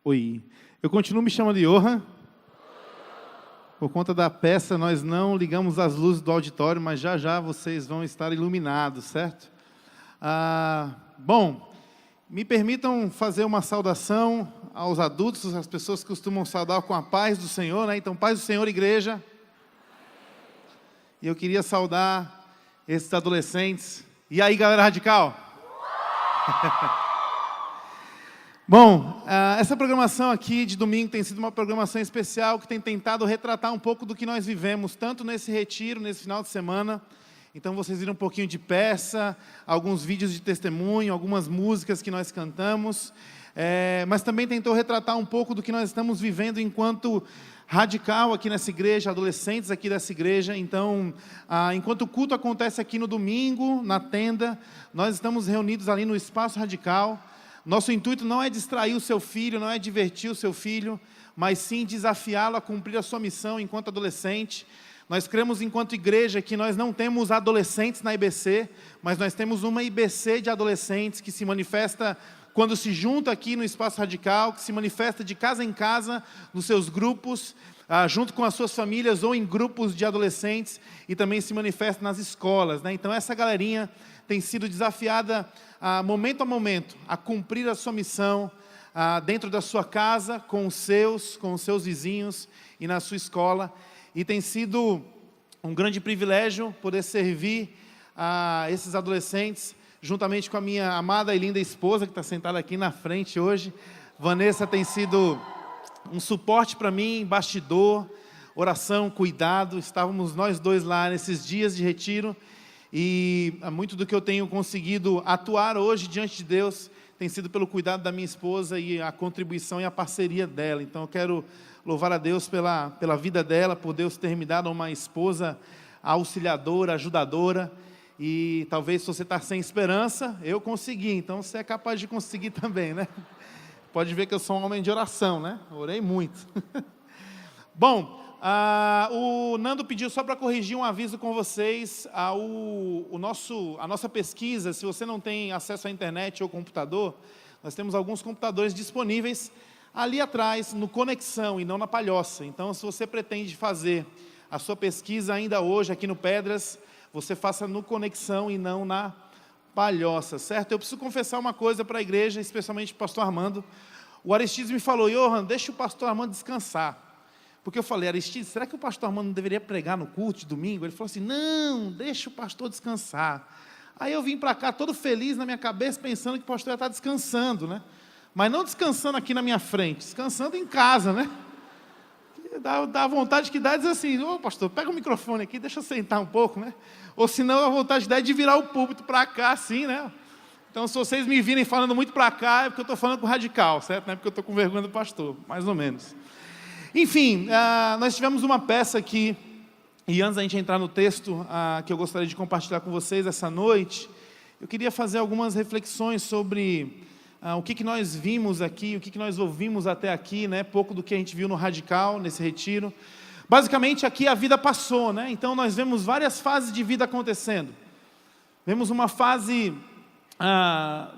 Oi. Eu continuo me chamando Johan. Por conta da peça, nós não ligamos as luzes do auditório, mas já já vocês vão estar iluminados, certo? Bom, me permitam fazer uma saudação aos adultos, as pessoas que costumam saudar com a paz do Senhor, né? Então, paz do Senhor, igreja. E eu queria saudar esses adolescentes. E aí, galera radical? Bom, essa programação aqui de domingo tem sido uma programação especial que tem tentado retratar um pouco do que nós vivemos, tanto nesse retiro, nesse final de semana. Então vocês viram um pouquinho de peça, alguns vídeos de testemunho, algumas músicas que nós cantamos, mas também tentou retratar um pouco do que nós estamos vivendo enquanto radical aqui nessa igreja, adolescentes aqui dessa igreja. Então, enquanto o culto acontece aqui no domingo, na tenda, nós estamos reunidos ali no Espaço Radical. Nosso intuito não é distrair o seu filho, não é divertir o seu filho, mas sim desafiá-lo a cumprir a sua missão enquanto adolescente. Nós cremos enquanto igreja que nós não temos adolescentes na IBC, mas nós temos uma IBC de adolescentes que se manifesta quando se junta aqui no Espaço Radical, que se manifesta de casa em casa, nos seus grupos, junto com as suas famílias ou em grupos de adolescentes, e também se manifesta nas escolas, né? Então essa galerinha tem sido desafiada momento a momento a cumprir a sua missão dentro da sua casa, com os seus vizinhos e na sua escola. E tem sido um grande privilégio poder servir a esses adolescentes, juntamente com a minha amada e linda esposa, que está sentada aqui na frente hoje. Vanessa tem sido um suporte para mim, bastidor, oração, cuidado. Estávamos nós dois lá nesses dias de retiro, e muito do que eu tenho conseguido atuar hoje diante de Deus tem sido pelo cuidado da minha esposa e a contribuição e a parceria dela. Então eu quero louvar a Deus pela vida dela, por Deus ter me dado uma esposa auxiliadora, ajudadora. E talvez se você está sem esperança, eu consegui, então você é capaz de conseguir também, né? Pode ver que eu sou um homem de oração, né? Orei muito. Bom, o Nando pediu só para corrigir um aviso com vocês. A nossa pesquisa, se você não tem acesso à internet ou computador, nós temos alguns computadores disponíveis ali atrás, no Conexão e não na Palhoça. Então, se você pretende fazer a sua pesquisa ainda hoje aqui no Pedras, você faça no Conexão e não na Palhoça, certo? Eu preciso confessar uma coisa para a igreja, especialmente para o pastor Armando. O Aristides me falou: Johan, deixa o pastor Armando descansar. Porque eu falei: Aristides, será que o pastor Armando não deveria pregar no culto de domingo? Ele falou assim: não, deixa o pastor descansar. Aí eu vim para cá todo feliz na minha cabeça, pensando que o pastor ia estar descansando, né? Mas não descansando aqui na minha frente, descansando em casa, né? Dá vontade que dá dizer assim: ô pastor, pega o microfone aqui, deixa eu sentar um pouco, né? Ou senão a vontade que dá é de virar o púlpito para cá, assim, né? Então, se vocês me virem falando muito para cá, é porque eu estou falando com o radical, certo? Não é porque eu estou com vergonha do pastor, mais ou menos. Enfim, nós tivemos uma peça aqui, e antes da gente entrar no texto que eu gostaria de compartilhar com vocês essa noite, eu queria fazer algumas reflexões sobre o que nós vimos aqui, o que nós ouvimos até aqui, né? Pouco do que a gente viu no Radical, nesse retiro. Basicamente, aqui a vida passou, né? Então, nós vemos várias fases de vida acontecendo. Vemos uma fase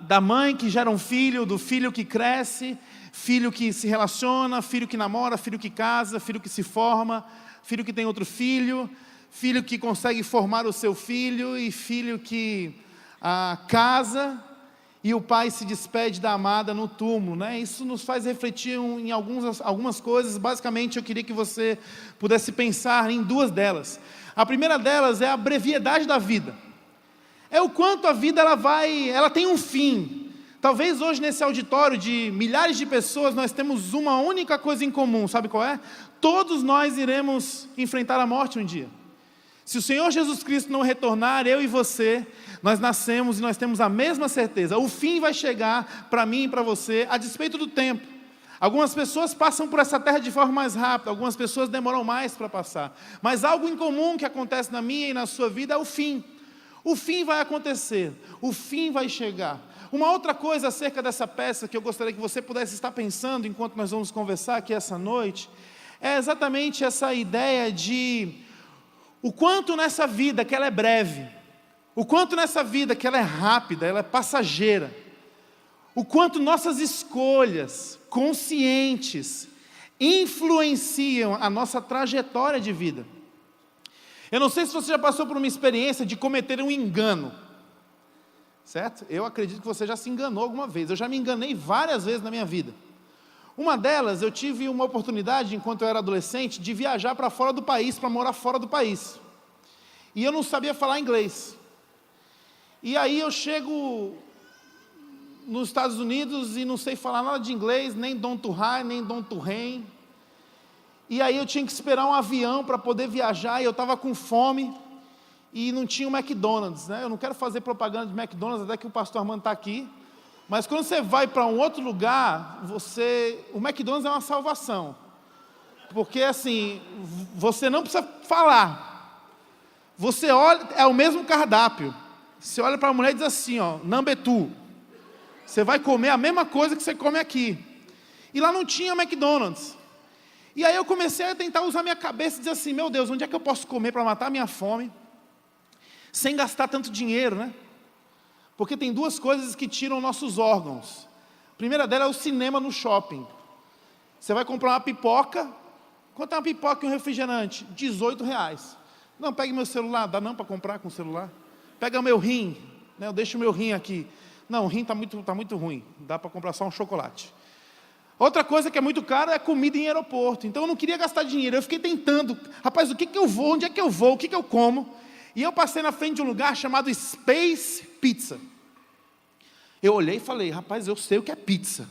da mãe que gera um filho, do filho que cresce, filho que se relaciona, filho que namora, filho que casa, filho que se forma, filho que tem outro filho, filho que consegue formar o seu filho, e filho que casa, e o pai se despede da amada no túmulo, né? Isso nos faz refletir em algumas coisas. Basicamente, eu queria que você pudesse pensar em duas delas. A primeira delas é a brevidade da vida. É o quanto a vida ela tem um fim. Talvez hoje nesse auditório de milhares de pessoas nós temos uma única coisa em comum, sabe qual é? Todos nós iremos enfrentar a morte um dia. Se o Senhor Jesus Cristo não retornar, eu e você, nós nascemos e nós temos a mesma certeza. O fim vai chegar para mim e para você, a despeito do tempo. Algumas pessoas passam por essa terra de forma mais rápida, algumas pessoas demoram mais para passar. Mas algo em comum que acontece na minha e na sua vida é o fim. O fim vai acontecer, o fim vai chegar. Uma outra coisa acerca dessa peça que eu gostaria que você pudesse estar pensando enquanto nós vamos conversar aqui essa noite, é exatamente essa ideia de o quanto nessa vida que ela é breve, o quanto nessa vida que ela é rápida, ela é passageira, o quanto nossas escolhas conscientes influenciam a nossa trajetória de vida. Eu não sei se você já passou por uma experiência de cometer um engano, certo? Eu acredito que você já se enganou alguma vez. Eu já me enganei várias vezes na minha vida. Uma delas, eu tive uma oportunidade, enquanto eu era adolescente, de viajar para fora do país, para morar fora do país. E eu não sabia falar inglês. E aí eu chego nos Estados Unidos e não sei falar nada de inglês, nem don't to high, nem don't to rain. E aí eu tinha que esperar um avião para poder viajar, e eu estava com fome, e não tinha o McDonald's, né? Eu não quero fazer propaganda de McDonald's, até que o pastor Armando está aqui, mas quando você vai para um outro lugar, o McDonald's é uma salvação, porque assim, você não precisa falar, você olha, é o mesmo cardápio, você olha para a mulher e diz assim, ó, number 2, você vai comer a mesma coisa que você come aqui, e lá não tinha McDonald's. E aí eu comecei a tentar usar minha cabeça e dizer assim, meu Deus, onde é que eu posso comer para matar a minha fome, sem gastar tanto dinheiro, né? Porque tem duas coisas que tiram nossos órgãos. A primeira delas é o cinema no shopping. Você vai comprar uma pipoca, quanto é uma pipoca e um refrigerante? R$18. Não, pegue meu celular, dá não para comprar com o celular? Pega meu rim, né? Eu deixo o meu rim aqui. Não, o rim está muito ruim, dá para comprar só um chocolate. Outra coisa que é muito cara é comida em aeroporto. Então eu não queria gastar dinheiro, eu fiquei tentando. Rapaz, o que eu vou, onde é que eu vou, o que eu como? E eu passei na frente de um lugar chamado Space Pizza. Eu olhei e falei, rapaz, eu sei o que é pizza.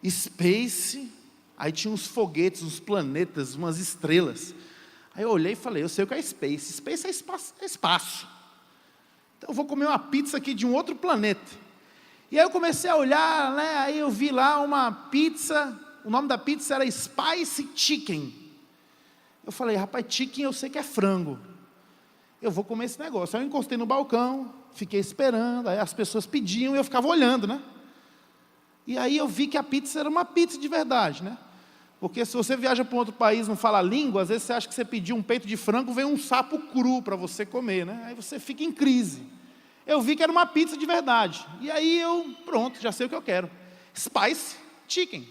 Space, aí tinha uns foguetes, uns planetas, umas estrelas. Aí eu olhei e falei, eu sei o que é Space. Space é espaço. Então eu vou comer uma pizza aqui de um outro planeta. E aí eu comecei a olhar, né, aí eu vi lá uma pizza, o nome da pizza era Spicy Chicken. Eu falei, rapaz, chicken eu sei que é frango. Eu vou comer esse negócio. Aí eu encostei no balcão, fiquei esperando, aí as pessoas pediam e eu ficava olhando, né? E aí eu vi que a pizza era uma pizza de verdade, né? Porque se você viaja para um outro país e não fala a língua, às vezes você acha que você pediu um peito de frango, vem um sapo cru para você comer, né? Aí você fica em crise. Eu vi que era uma pizza de verdade. E aí pronto, já sei o que eu quero. Spicy Chicken.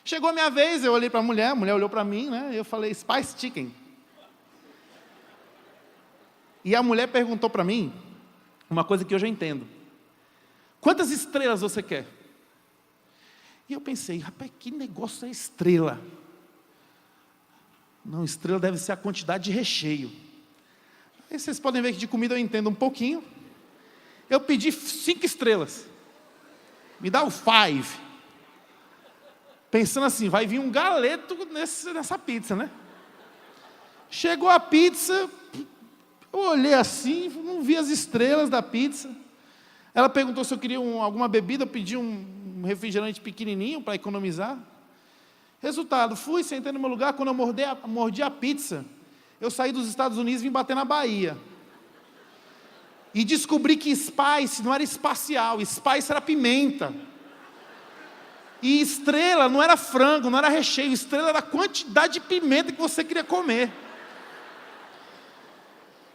Chegou a minha vez, eu olhei para a mulher olhou para mim, né? Eu falei, Spicy Chicken. E a mulher perguntou para mim, uma coisa que eu já entendo. Quantas estrelas você quer? E eu pensei, rapaz, que negócio é estrela? Não, estrela deve ser a quantidade de recheio. Aí vocês podem ver que de comida eu entendo um pouquinho. Eu pedi 5 estrelas. Me dá o 5. Pensando assim, vai vir um galeto nessa pizza, né? Chegou a pizza, eu olhei assim, não vi as estrelas da pizza. Ela perguntou se eu queria alguma bebida, eu pedi um refrigerante pequenininho para economizar. Resultado, fui, sentei no meu lugar, quando eu mordi a pizza, eu saí dos Estados Unidos e vim bater na Bahia. E descobri que spice não era espacial, spice era pimenta. E estrela não era frango, não era recheio, estrela era a quantidade de pimenta que você queria comer.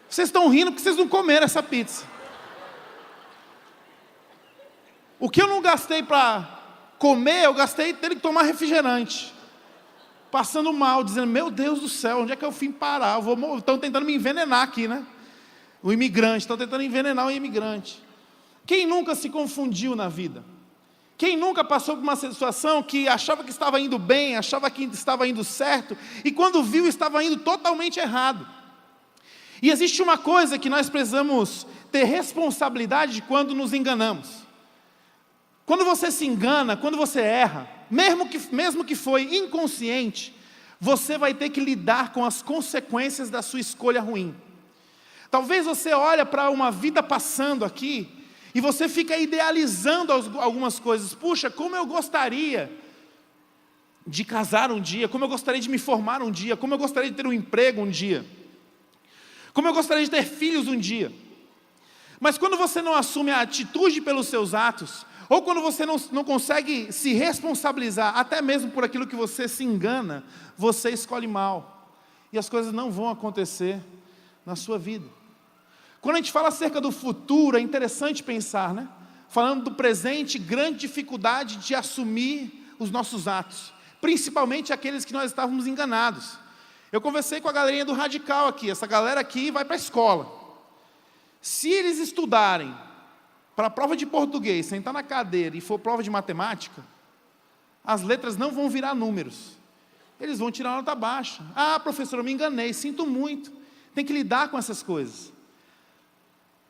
Vocês estão rindo porque vocês não comeram essa pizza. O que eu não gastei para comer, eu gastei tendo que tomar refrigerante. Passando mal, dizendo, meu Deus do céu, onde é que eu fui parar? Estão tentando me envenenar aqui, né? O imigrante, estão tentando envenenar o imigrante. Quem nunca se confundiu na vida? Quem nunca passou por uma situação que achava que estava indo bem, achava que estava indo certo, e quando viu estava indo totalmente errado? E existe uma coisa que nós precisamos ter responsabilidade quando nos enganamos. Quando você se engana, quando você erra, mesmo que foi inconsciente, você vai ter que lidar com as consequências da sua escolha ruim. Talvez você olhe para uma vida passando aqui, e você fica idealizando algumas coisas. Puxa, como eu gostaria de casar um dia, como eu gostaria de me formar um dia, como eu gostaria de ter um emprego um dia, como eu gostaria de ter filhos um dia. Mas quando você não assume a atitude pelos seus atos, ou quando você não consegue se responsabilizar, até mesmo por aquilo que você se engana, você escolhe mal, e as coisas não vão acontecer na sua vida. Quando a gente fala acerca do futuro, é interessante pensar, né? falando do presente, grande dificuldade de assumir os nossos atos, principalmente aqueles que nós estávamos enganados. Eu conversei com a galerinha do Radical aqui, essa galera aqui vai para a escola. Se eles estudarem para a prova de português, sentar na cadeira e for prova de matemática, as letras não vão virar números. Eles vão tirar nota baixa. Ah, professor, eu me enganei, sinto muito. Tem que lidar com essas coisas.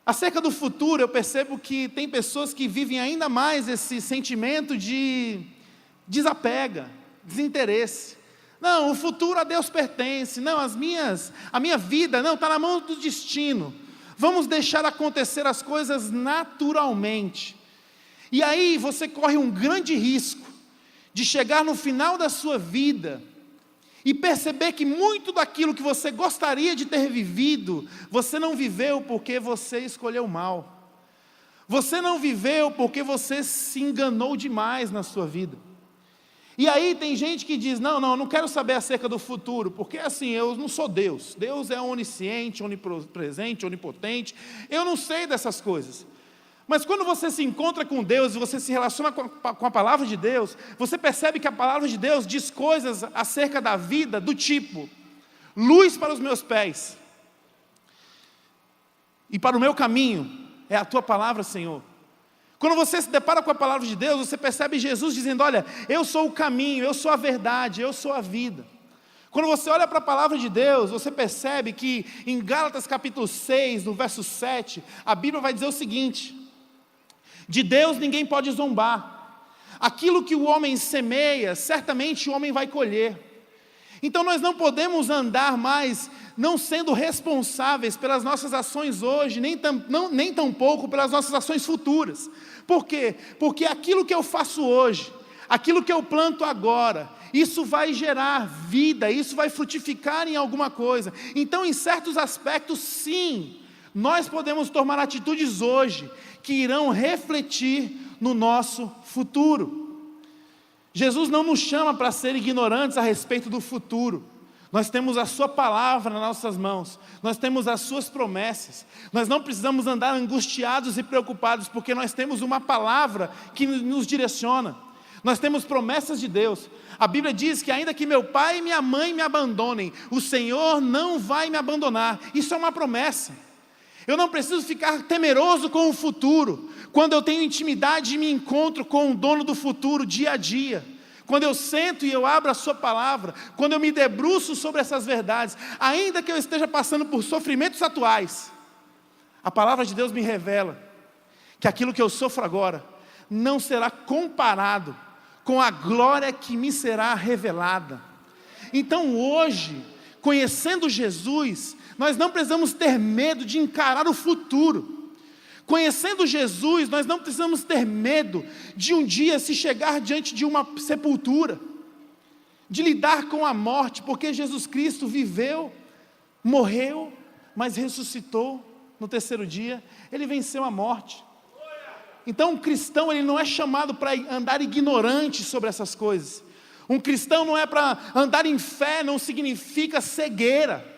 Acerca do futuro, eu percebo que tem pessoas que vivem ainda mais esse sentimento de desapega, desinteresse. Não, o futuro a Deus pertence. Não, a minha vida, não, está na mão do destino. Vamos deixar acontecer as coisas naturalmente. E aí você corre um grande risco de chegar no final da sua vida e perceber que muito daquilo que você gostaria de ter vivido, você não viveu porque você escolheu mal. Você não viveu porque você se enganou demais na sua vida. E aí tem gente que diz, não, eu não quero saber acerca do futuro, porque assim, eu não sou Deus. Deus é onisciente, onipresente, onipotente, eu não sei dessas coisas. Mas quando você se encontra com Deus e você se relaciona com a palavra de Deus, você percebe que a palavra de Deus diz coisas acerca da vida do tipo: luz para os meus pés, e para o meu caminho é a tua palavra, Senhor. Quando você se depara com a palavra de Deus, você percebe Jesus dizendo, olha, eu sou o caminho, eu sou a verdade, eu sou a vida. Quando você olha para a palavra de Deus, você percebe que em Gálatas capítulo 6, no verso 7, a Bíblia vai dizer o seguinte: de Deus ninguém pode zombar. Aquilo que o homem semeia, certamente o homem vai colher. Então nós não podemos andar mais não sendo responsáveis pelas nossas ações hoje, nem tampouco pelas nossas ações futuras. Por quê? Porque aquilo que eu faço hoje, aquilo que eu planto agora, isso vai gerar vida, isso vai frutificar em alguma coisa. Então, em certos aspectos, sim, nós podemos tomar atitudes hoje que irão refletir no nosso futuro. Jesus não nos chama para ser ignorantes a respeito do futuro. Nós temos a sua palavra nas nossas mãos, nós temos as suas promessas. Nós não precisamos andar angustiados e preocupados, porque nós temos uma palavra que nos direciona. Nós temos promessas de Deus. A Bíblia diz que ainda que meu pai e minha mãe me abandonem, o Senhor não vai me abandonar. Isso é uma promessa. Eu não preciso ficar temeroso com o futuro, quando eu tenho intimidade e me encontro com o dono do futuro dia a dia. Quando eu sento e eu abro a sua palavra, quando eu me debruço sobre essas verdades, ainda que eu esteja passando por sofrimentos atuais, a palavra de Deus me revela que aquilo que eu sofro agora não será comparado com a glória que me será revelada. Então hoje, conhecendo Jesus, nós não precisamos ter medo de encarar o futuro. Conhecendo Jesus, nós não precisamos ter medo de um dia se chegar diante de uma sepultura, de lidar com a morte, porque Jesus Cristo viveu, morreu, mas ressuscitou no terceiro dia, Ele venceu a morte. Então um cristão, ele não é chamado para andar ignorante sobre essas coisas. Um cristão não é para andar em fé, não significa cegueira.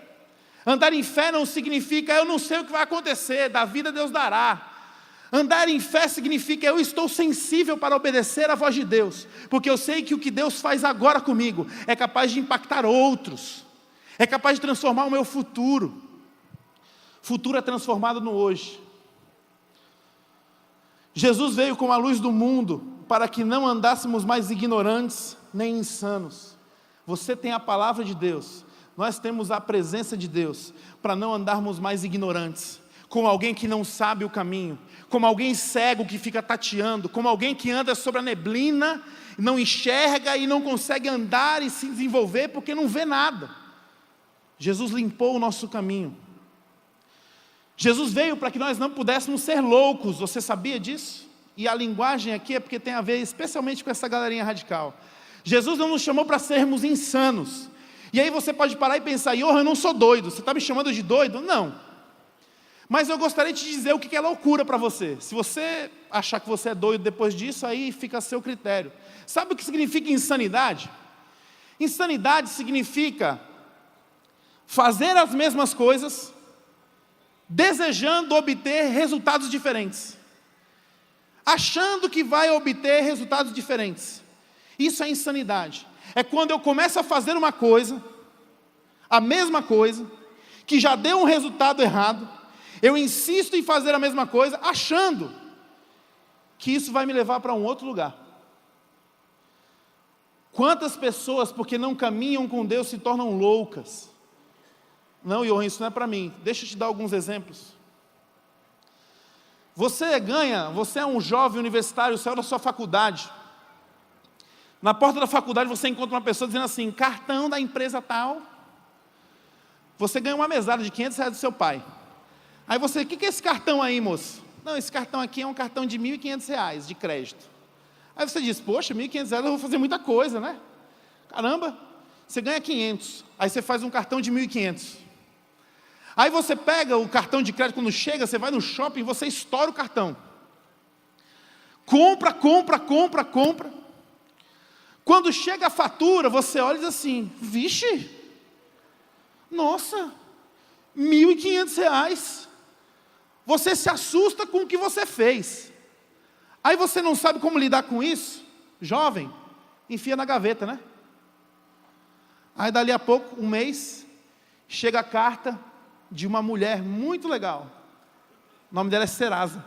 Andar em fé não significa, eu não sei o que vai acontecer, da vida Deus dará. Andar em fé significa, eu estou sensível para obedecer à voz de Deus, porque eu sei que o que Deus faz agora comigo é capaz de impactar outros, é capaz de transformar o meu futuro. Futuro é transformado no hoje. Jesus veio como a luz do mundo, para que não andássemos mais ignorantes nem insanos. Você tem a palavra de Deus, nós temos a presença de Deus, para não andarmos mais ignorantes, como alguém que não sabe o caminho, como alguém cego que fica tateando, como alguém que anda sobre a neblina, não enxerga e não consegue andar e se desenvolver porque não vê nada. Jesus limpou o nosso caminho. Jesus veio para que nós não pudéssemos ser loucos, você sabia disso? E a linguagem aqui é porque tem a ver especialmente com essa galerinha radical. Jesus não nos chamou para sermos insanos. E aí você pode parar e pensar, eu não sou doido, você está me chamando de doido? Não. Mas eu gostaria de te dizer o que é loucura para você. Se você achar que você é doido depois disso, aí fica a seu critério. Sabe o que significa insanidade? Insanidade significa fazer as mesmas coisas, desejando obter resultados diferentes. achando que vai obter resultados diferentes. Isso é insanidade. É quando eu começo a fazer uma coisa, a mesma coisa, que já deu um resultado errado, eu insisto em fazer a mesma coisa, achando que isso vai me levar para um outro lugar. Quantas pessoas, porque não caminham com Deus, se tornam loucas? Não, Johan, isso não é para mim. Deixa eu te dar alguns exemplos. Você é um jovem universitário, saiu da sua faculdade. Na porta da faculdade você encontra uma pessoa dizendo assim, cartão da empresa tal. Você ganha uma mesada de R$500 do seu pai. Aí você, o que é esse cartão aí, moço? Não, esse cartão aqui é um cartão de R$1.500 de crédito. Aí você diz, poxa, R$1.500 eu vou fazer muita coisa, né? Caramba, você ganha 500. Aí você faz um cartão de 1.500. Aí você pega o cartão de crédito, quando chega, você vai no shopping, você estoura o cartão. Compra. Quando chega a fatura, você olha e diz assim, vixe, nossa, R$1.500. Você se assusta com o que você fez. Aí você não sabe como lidar com isso? Jovem, enfia na gaveta, né? Aí dali a pouco, um mês, chega a carta de uma mulher muito legal. O nome dela é Serasa.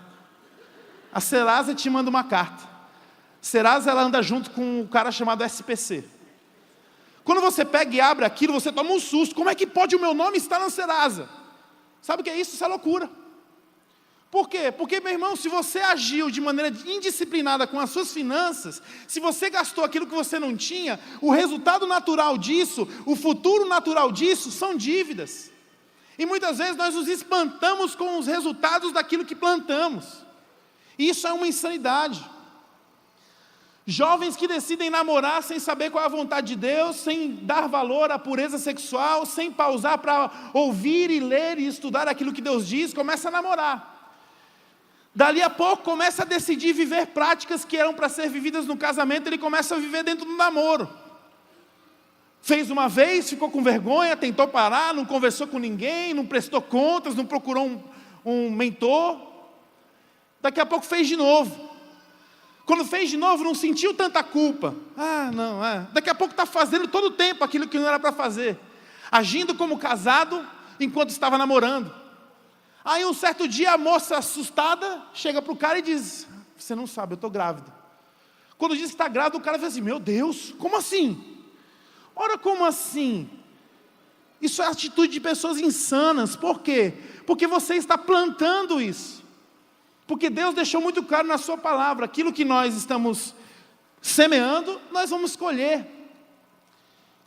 A Serasa te manda uma carta. Serasa, ela anda junto com um cara chamado SPC. Quando você pega e abre aquilo, você toma um susto. Como é que pode o meu nome estar na Serasa? Sabe o que é isso? Isso é loucura. Por quê? Porque, meu irmão, se você agiu de maneira indisciplinada com as suas finanças, se você gastou aquilo que você não tinha, o resultado natural disso, o futuro natural disso, são dívidas. E muitas vezes nós nos espantamos com os resultados daquilo que plantamos. Isso é uma insanidade. Jovens que decidem namorar sem saber qual é a vontade de Deus, sem dar valor à pureza sexual, sem pausar para ouvir e ler e estudar aquilo que Deus diz, começa a namorar. Dali a pouco começa a decidir viver práticas que eram para ser vividas no casamento, ele começa a viver dentro do namoro. Fez uma vez, ficou com vergonha, tentou parar, não conversou com ninguém, não prestou contas, não procurou um mentor. Daqui a pouco fez de novo. Quando fez de novo, não sentiu tanta culpa. Daqui a pouco está fazendo todo o tempo aquilo que não era para fazer. Agindo como casado, enquanto estava namorando. Aí um certo dia a moça assustada chega para o cara e diz, você não sabe, eu estou grávida. Quando diz que está grávida, o cara fala assim, meu Deus, como assim? Ora, como assim? Isso é atitude de pessoas insanas. Por quê? Porque você está plantando isso. Porque Deus deixou muito claro na sua palavra, aquilo que nós estamos semeando, nós vamos colher.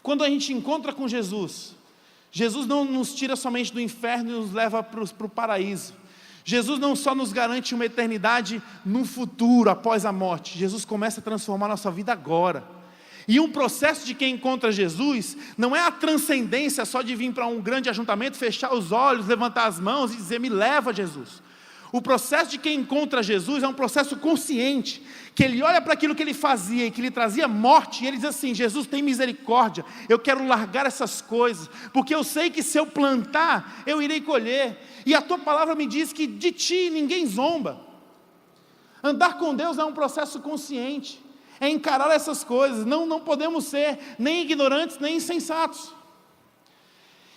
Quando a gente encontra com Jesus, Jesus não nos tira somente do inferno e nos leva para o paraíso. Jesus não só nos garante uma eternidade no futuro, após a morte. Jesus começa a transformar a nossa vida agora. E um processo de quem encontra Jesus, não é a transcendência só de vir para um grande ajuntamento, fechar os olhos, levantar as mãos e dizer, me leva Jesus. O processo de quem encontra Jesus é um processo consciente, que ele olha para aquilo que ele fazia e que lhe trazia morte, e ele diz assim, Jesus tem misericórdia, eu quero largar essas coisas, porque eu sei que se eu plantar, eu irei colher, e a tua palavra me diz que de ti ninguém zomba. Andar com Deus é um processo consciente, é encarar essas coisas, não podemos ser nem ignorantes, nem insensatos.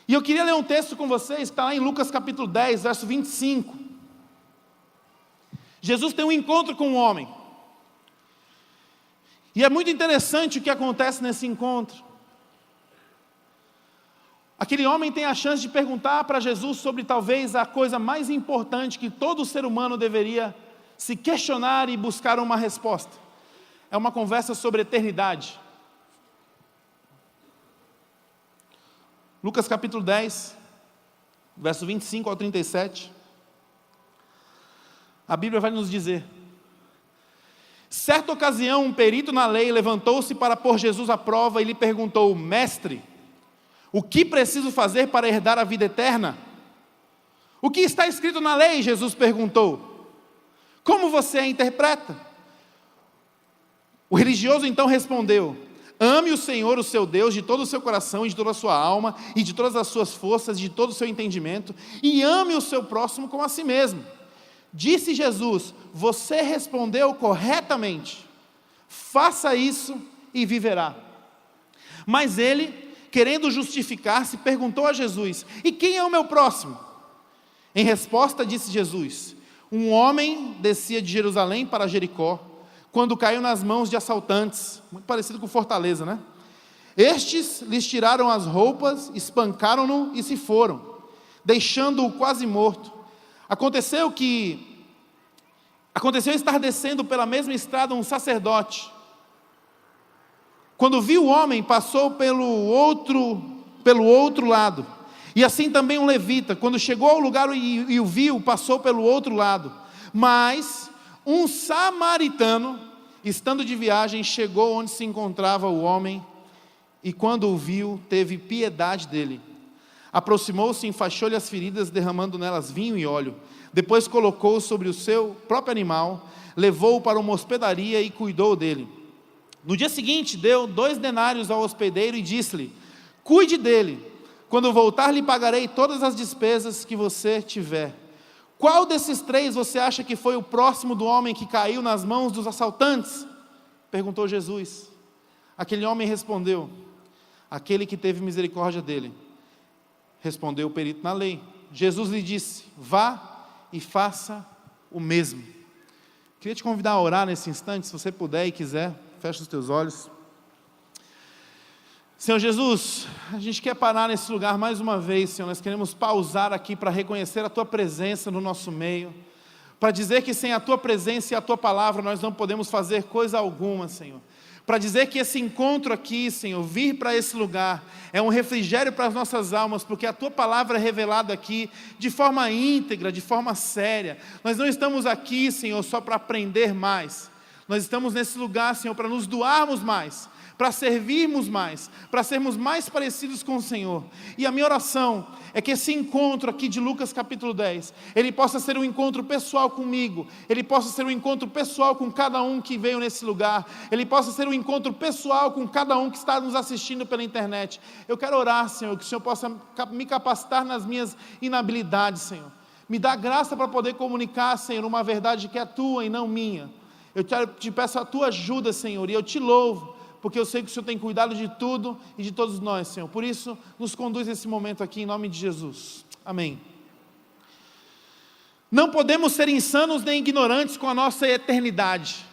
E eu queria ler um texto com vocês, que está lá em Lucas capítulo 10, verso 25. Jesus tem um encontro com um homem. E é muito interessante o que acontece nesse encontro. Aquele homem tem a chance de perguntar para Jesus sobre talvez a coisa mais importante que todo ser humano deveria se questionar e buscar uma resposta. É uma conversa sobre eternidade. Lucas capítulo 10, verso 25 ao 37. A Bíblia vai nos dizer, certa ocasião um perito na lei levantou-se para pôr Jesus à prova e lhe perguntou, mestre, o que preciso fazer para herdar a vida eterna? O que está escrito na lei? Jesus perguntou. Como você a interpreta? O religioso então respondeu, ame o Senhor, o seu Deus, de todo o seu coração e de toda a sua alma e de todas as suas forças, de todo o seu entendimento, e ame o seu próximo como a si mesmo. Disse Jesus: você respondeu corretamente, faça isso e viverá. Mas ele, querendo justificar-se, perguntou a Jesus: e quem é o meu próximo? Em resposta disse Jesus: um homem descia de Jerusalém para Jericó, quando caiu nas mãos de assaltantes, muito parecido com Fortaleza, né? Estes lhes tiraram as roupas, espancaram-no e se foram, deixando-o quase morto. Aconteceu estar descendo pela mesma estrada um sacerdote. Quando viu o homem, passou pelo outro lado. E assim também um levita, quando chegou ao lugar e o viu, passou pelo outro lado. Mas um samaritano, estando de viagem, chegou onde se encontrava o homem, e quando o viu, teve piedade dele. Aproximou-se, enfaixou-lhe as feridas, derramando nelas vinho e óleo. Depois colocou-o sobre o seu próprio animal, levou-o para uma hospedaria e cuidou dele. No dia seguinte, deu 2 denários ao hospedeiro e disse-lhe: cuide dele, quando voltar lhe pagarei todas as despesas que você tiver. Qual desses 3 você acha que foi o próximo do homem que caiu nas mãos dos assaltantes? Perguntou Jesus. Aquele homem respondeu: aquele que teve misericórdia dele. Respondeu o perito na lei. Jesus lhe disse: vá e faça o mesmo. Queria te convidar a orar nesse instante, se você puder e quiser, fecha os teus olhos. Senhor Jesus, a gente quer parar nesse lugar mais uma vez, Senhor. Nós queremos pausar aqui para reconhecer a Tua presença no nosso meio, para dizer que sem a Tua presença e a Tua palavra nós não podemos fazer coisa alguma, Senhor. Para dizer que esse encontro aqui, Senhor, vir para esse lugar, é um refrigério para as nossas almas, porque a Tua palavra é revelada aqui de forma íntegra, de forma séria. Nós não estamos aqui, Senhor, só para aprender mais. Nós estamos nesse lugar, Senhor, para nos doarmos mais, para servirmos mais, para sermos mais parecidos com o Senhor. E a minha oração é que esse encontro aqui de Lucas capítulo 10, ele possa ser um encontro pessoal comigo, ele possa ser um encontro pessoal com cada um que veio nesse lugar, ele possa ser um encontro pessoal com cada um que está nos assistindo pela internet. Eu quero orar, Senhor, que o Senhor possa me capacitar nas minhas inabilidades, Senhor. Me dá graça para poder comunicar, Senhor, uma verdade que é tua e não minha. Eu te peço a tua ajuda, Senhor, e eu te louvo, porque eu sei que o Senhor tem cuidado de tudo e de todos nós, Senhor. Por isso, nos conduz nesse momento aqui, em nome de Jesus. Amém. Não podemos ser insanos nem ignorantes com a nossa eternidade.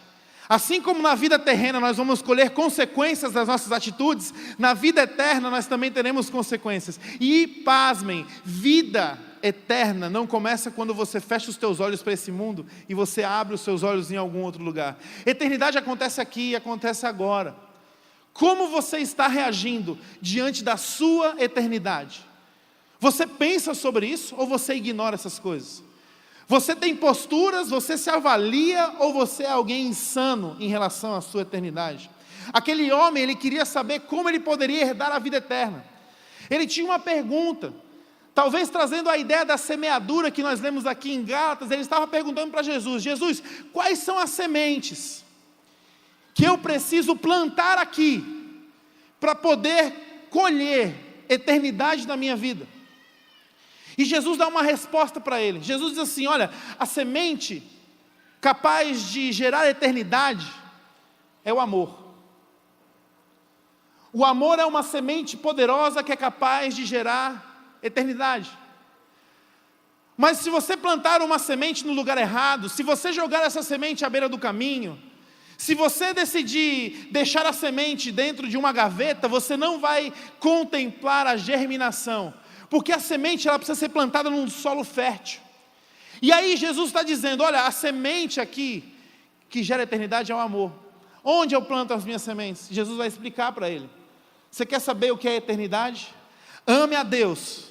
Assim como na vida terrena nós vamos colher consequências das nossas atitudes, na vida eterna nós também teremos consequências. E, pasmem, vida eterna não começa quando você fecha os teus olhos para esse mundo e você abre os seus olhos em algum outro lugar. Eternidade acontece aqui e acontece agora. Como você está reagindo diante da sua eternidade? Você pensa sobre isso ou você ignora essas coisas? Você tem posturas, você se avalia ou você é alguém insano em relação à sua eternidade? Aquele homem, ele queria saber como ele poderia herdar a vida eterna. Ele tinha uma pergunta, talvez trazendo a ideia da semeadura que nós lemos aqui em Gálatas. Ele estava perguntando para Jesus: Jesus, quais são as sementes que eu preciso plantar aqui, para poder colher eternidade na minha vida? E Jesus dá uma resposta para ele. Jesus diz assim: olha, a semente capaz de gerar eternidade é o amor. O amor é uma semente poderosa que é capaz de gerar eternidade. Mas se você plantar uma semente no lugar errado, se você jogar essa semente à beira do caminho, se você decidir deixar a semente dentro de uma gaveta, você não vai contemplar a germinação, porque a semente ela precisa ser plantada num solo fértil. E aí Jesus está dizendo: olha, a semente aqui que gera eternidade é o amor. Onde eu planto as minhas sementes? Jesus vai explicar para ele. Você quer saber o que é eternidade? Ame a Deus,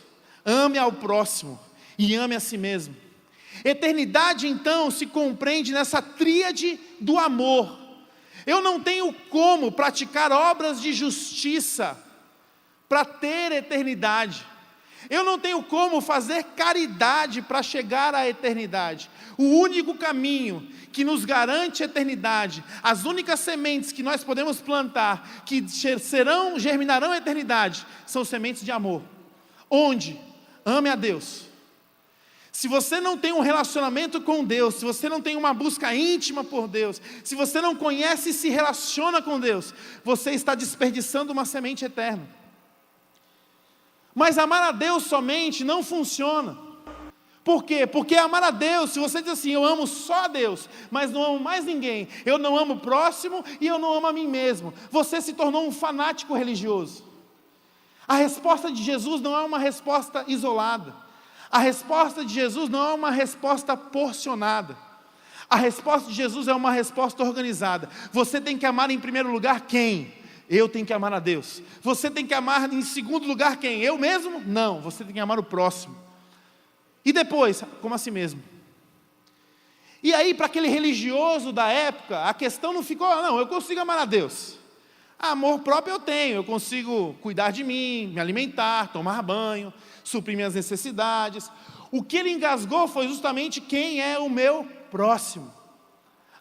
ame ao próximo e ame a si mesmo. Eternidade, então, se compreende nessa tríade do amor. Eu não tenho como praticar obras de justiça para ter eternidade. Eu não tenho como fazer caridade para chegar à eternidade. O único caminho que nos garante a eternidade, as únicas sementes que nós podemos plantar, que germinarão a eternidade, são sementes de amor. Onde? Ame a Deus. Se você não tem um relacionamento com Deus, se você não tem uma busca íntima por Deus, se você não conhece e se relaciona com Deus, você está desperdiçando uma semente eterna. Mas amar a Deus somente não funciona. Por quê? Porque amar a Deus, se você diz assim, eu amo só a Deus, mas não amo mais ninguém, eu não amo o próximo e eu não amo a mim mesmo, você se tornou um fanático religioso. A resposta de Jesus não é uma resposta isolada. A resposta de Jesus não é uma resposta porcionada. A resposta de Jesus é uma resposta organizada. Você tem que amar em primeiro lugar quem? Eu tenho que amar a Deus. Você tem que amar em segundo lugar quem? Eu mesmo? Não, você tem que amar o próximo. E depois, como a si mesmo. E aí, para aquele religioso da época, a questão não ficou, não, eu consigo amar a Deus. Amor próprio eu tenho, eu consigo cuidar de mim, me alimentar, tomar banho, suprir minhas necessidades. O que ele engasgou foi justamente quem é o meu próximo.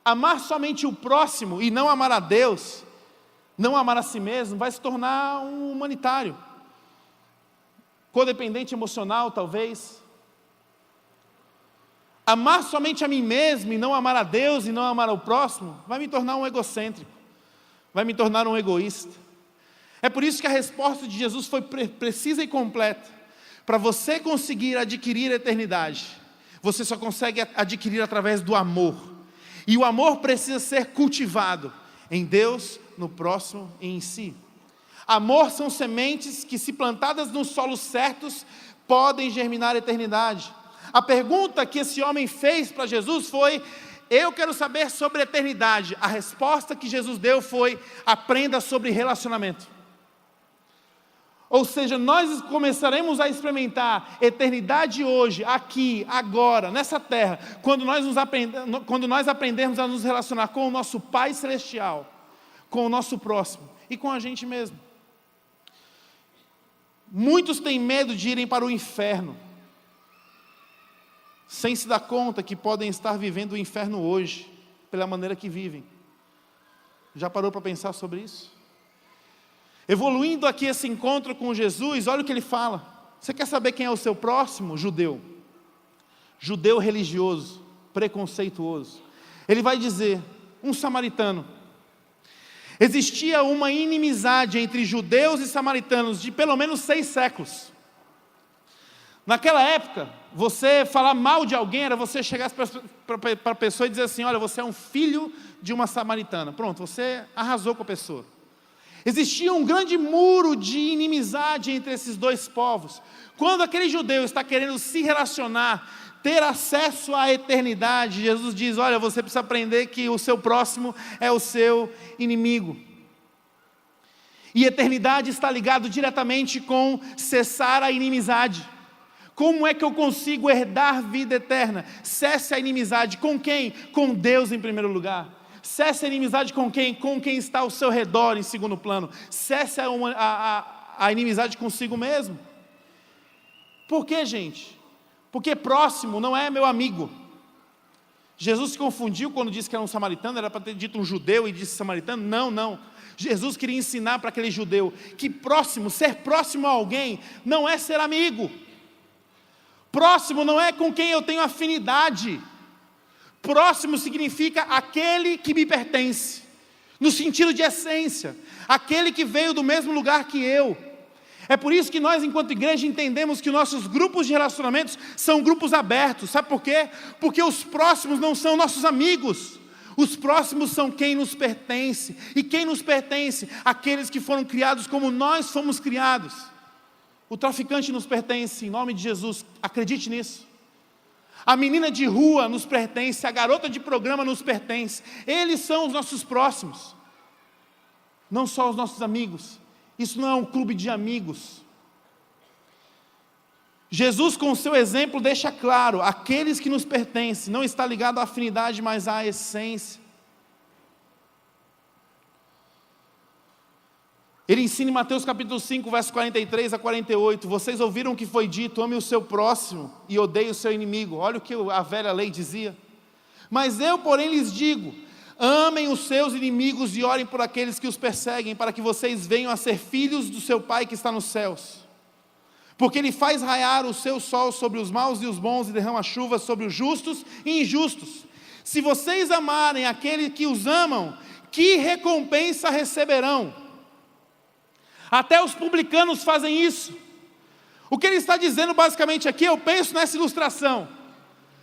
Amar somente o próximo e não amar a Deus, não amar a si mesmo, vai se tornar um humanitário, codependente emocional talvez. Amar somente a mim mesmo e não amar a Deus e não amar ao próximo, vai me tornar um egocêntrico, vai me tornar um egoísta. É por isso que a resposta de Jesus foi precisa e completa. Para você conseguir adquirir a eternidade, você só consegue adquirir através do amor. E o amor precisa ser cultivado em Deus, no próximo e em si. Amor são sementes que, se plantadas nos solos certos, podem germinar a eternidade. A pergunta que esse homem fez para Jesus foi, eu quero saber sobre a eternidade. A resposta que Jesus deu foi, aprenda sobre relacionamento. Ou seja, nós começaremos a experimentar eternidade hoje, aqui, agora, nessa terra, quando nós aprendermos a nos relacionar com o nosso Pai Celestial, com o nosso próximo e com a gente mesmo. Muitos têm medo de irem para o inferno, sem se dar conta que podem estar vivendo o inferno hoje, pela maneira que vivem. Já parou para pensar sobre isso? Evoluindo aqui esse encontro com Jesus, olha o que ele fala. Você quer saber quem é o seu próximo? Judeu. Judeu religioso, preconceituoso. Ele vai dizer, um samaritano. Existia uma inimizade entre judeus e samaritanos de pelo menos 6 séculos. Naquela época, você falar mal de alguém era você chegar para a pessoa e dizer assim, olha, você é um filho de uma samaritana. Pronto, você arrasou com a pessoa. Existia um grande muro de inimizade entre esses dois povos. Quando aquele judeu está querendo se relacionar, ter acesso à eternidade, Jesus diz, olha, você precisa aprender que o seu próximo é o seu inimigo. E eternidade está ligado diretamente com cessar a inimizade. Como é que eu consigo herdar vida eterna? Cesse a inimizade com quem? Com Deus em primeiro lugar. Cesse a inimizade com quem? Com quem está ao seu redor em segundo plano. Cesse a inimizade consigo mesmo. Por quê, gente? Porque próximo não é meu amigo. Jesus se confundiu quando disse que era um samaritano, era para ter dito um judeu e disse samaritano. Não. Jesus queria ensinar para aquele judeu que próximo, ser próximo a alguém, não é ser amigo. Próximo não é com quem eu tenho afinidade. Próximo significa aquele que me pertence, no sentido de essência, aquele que veio do mesmo lugar que eu. É por isso que nós, enquanto igreja, entendemos que nossos grupos de relacionamentos são grupos abertos. Sabe por quê? Porque os próximos não são nossos amigos. Os próximos são quem nos pertence. E quem nos pertence? Aqueles que foram criados como nós fomos criados. O traficante nos pertence, em nome de Jesus, acredite nisso. A menina de rua nos pertence, a garota de programa nos pertence. Eles são os nossos próximos, não só os nossos amigos. Isso não é um clube de amigos. Jesus, com o seu exemplo, deixa claro, aqueles que nos pertencem, não está ligado à afinidade, mas à essência. Ele ensina em Mateus capítulo 5, verso 43 a 48, vocês ouviram o que foi dito, ame o seu próximo e odeie o seu inimigo. Olha o que a velha lei dizia. Mas eu, porém, lhes digo, amem os seus inimigos e orem por aqueles que os perseguem, para que vocês venham a ser filhos do seu Pai que está nos céus. Porque Ele faz raiar o seu sol sobre os maus e os bons, e derrama chuva sobre os justos e injustos. Se vocês amarem aquele que os amam, que recompensa receberão? Até os publicanos fazem isso. O que Ele está dizendo basicamente aqui, eu penso nessa ilustração.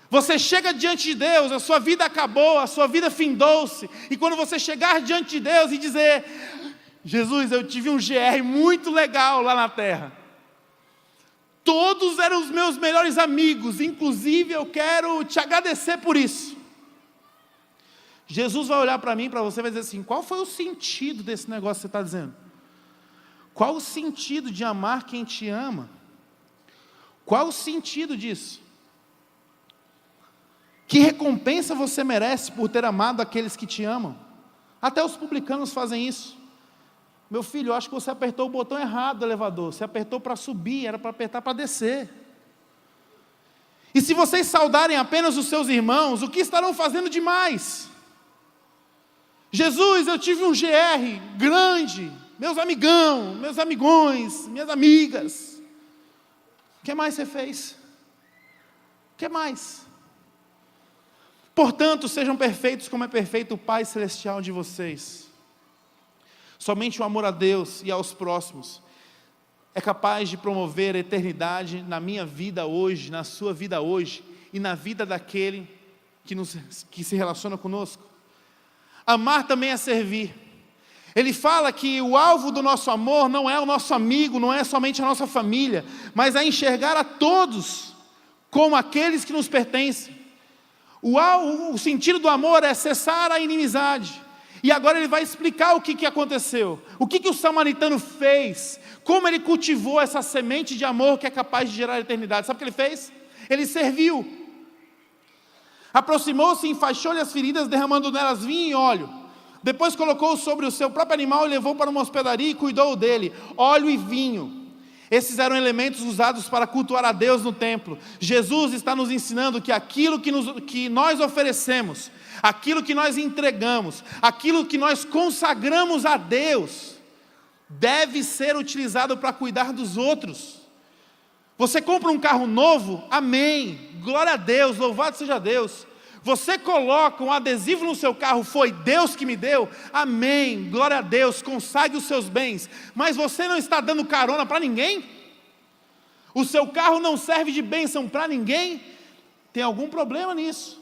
Você chega diante de Deus, a sua vida acabou, a sua vida findou-se, e quando você chegar diante de Deus e dizer: Jesus, eu tive um GR muito legal lá na terra, todos eram os meus melhores amigos, inclusive eu quero te agradecer por isso. Jesus vai olhar para mim, para você, e vai dizer assim: qual foi o sentido desse negócio que você está dizendo? Qual o sentido de amar quem te ama? Qual o sentido disso? Que recompensa você merece por ter amado aqueles que te amam? Até os publicanos fazem isso. Meu filho, eu acho que você apertou o botão errado do elevador. Você apertou para subir, era para apertar para descer. E se vocês saudarem apenas os seus irmãos, o que estarão fazendo demais? Jesus, eu tive um GR grande, meus amigão, meus amigões, minhas amigas. O que mais você fez? O que mais? Portanto, sejam perfeitos como é perfeito o Pai Celestial de vocês. Somente o amor a Deus e aos próximos é capaz de promover a eternidade na minha vida hoje, na sua vida hoje, e na vida daquele que se relaciona conosco. Amar também é servir. Ele fala que o alvo do nosso amor não é o nosso amigo, não é somente a nossa família, mas é enxergar a todos como aqueles que nos pertencem. O sentido do amor é cessar a inimizade. E agora ele vai explicar o que aconteceu. O que o samaritano fez. Como ele cultivou essa semente de amor que é capaz de gerar a eternidade. Sabe o que ele fez? Ele serviu. Aproximou-se, enfaixou-lhe as feridas, derramando nelas vinho e óleo. Depois colocou sobre o seu próprio animal e levou para uma hospedaria e cuidou dele. Óleo e vinho. Esses eram elementos usados para cultuar a Deus no templo. Jesus está nos ensinando que aquilo que nós oferecemos, aquilo que nós entregamos, aquilo que nós consagramos a Deus, deve ser utilizado para cuidar dos outros. Você compra um carro novo, amém, glória a Deus, louvado seja Deus. Você coloca um adesivo no seu carro, foi Deus que me deu, amém, glória a Deus, consagre os seus bens, mas você não está dando carona para ninguém? O seu carro não serve de bênção para ninguém? Tem algum problema nisso?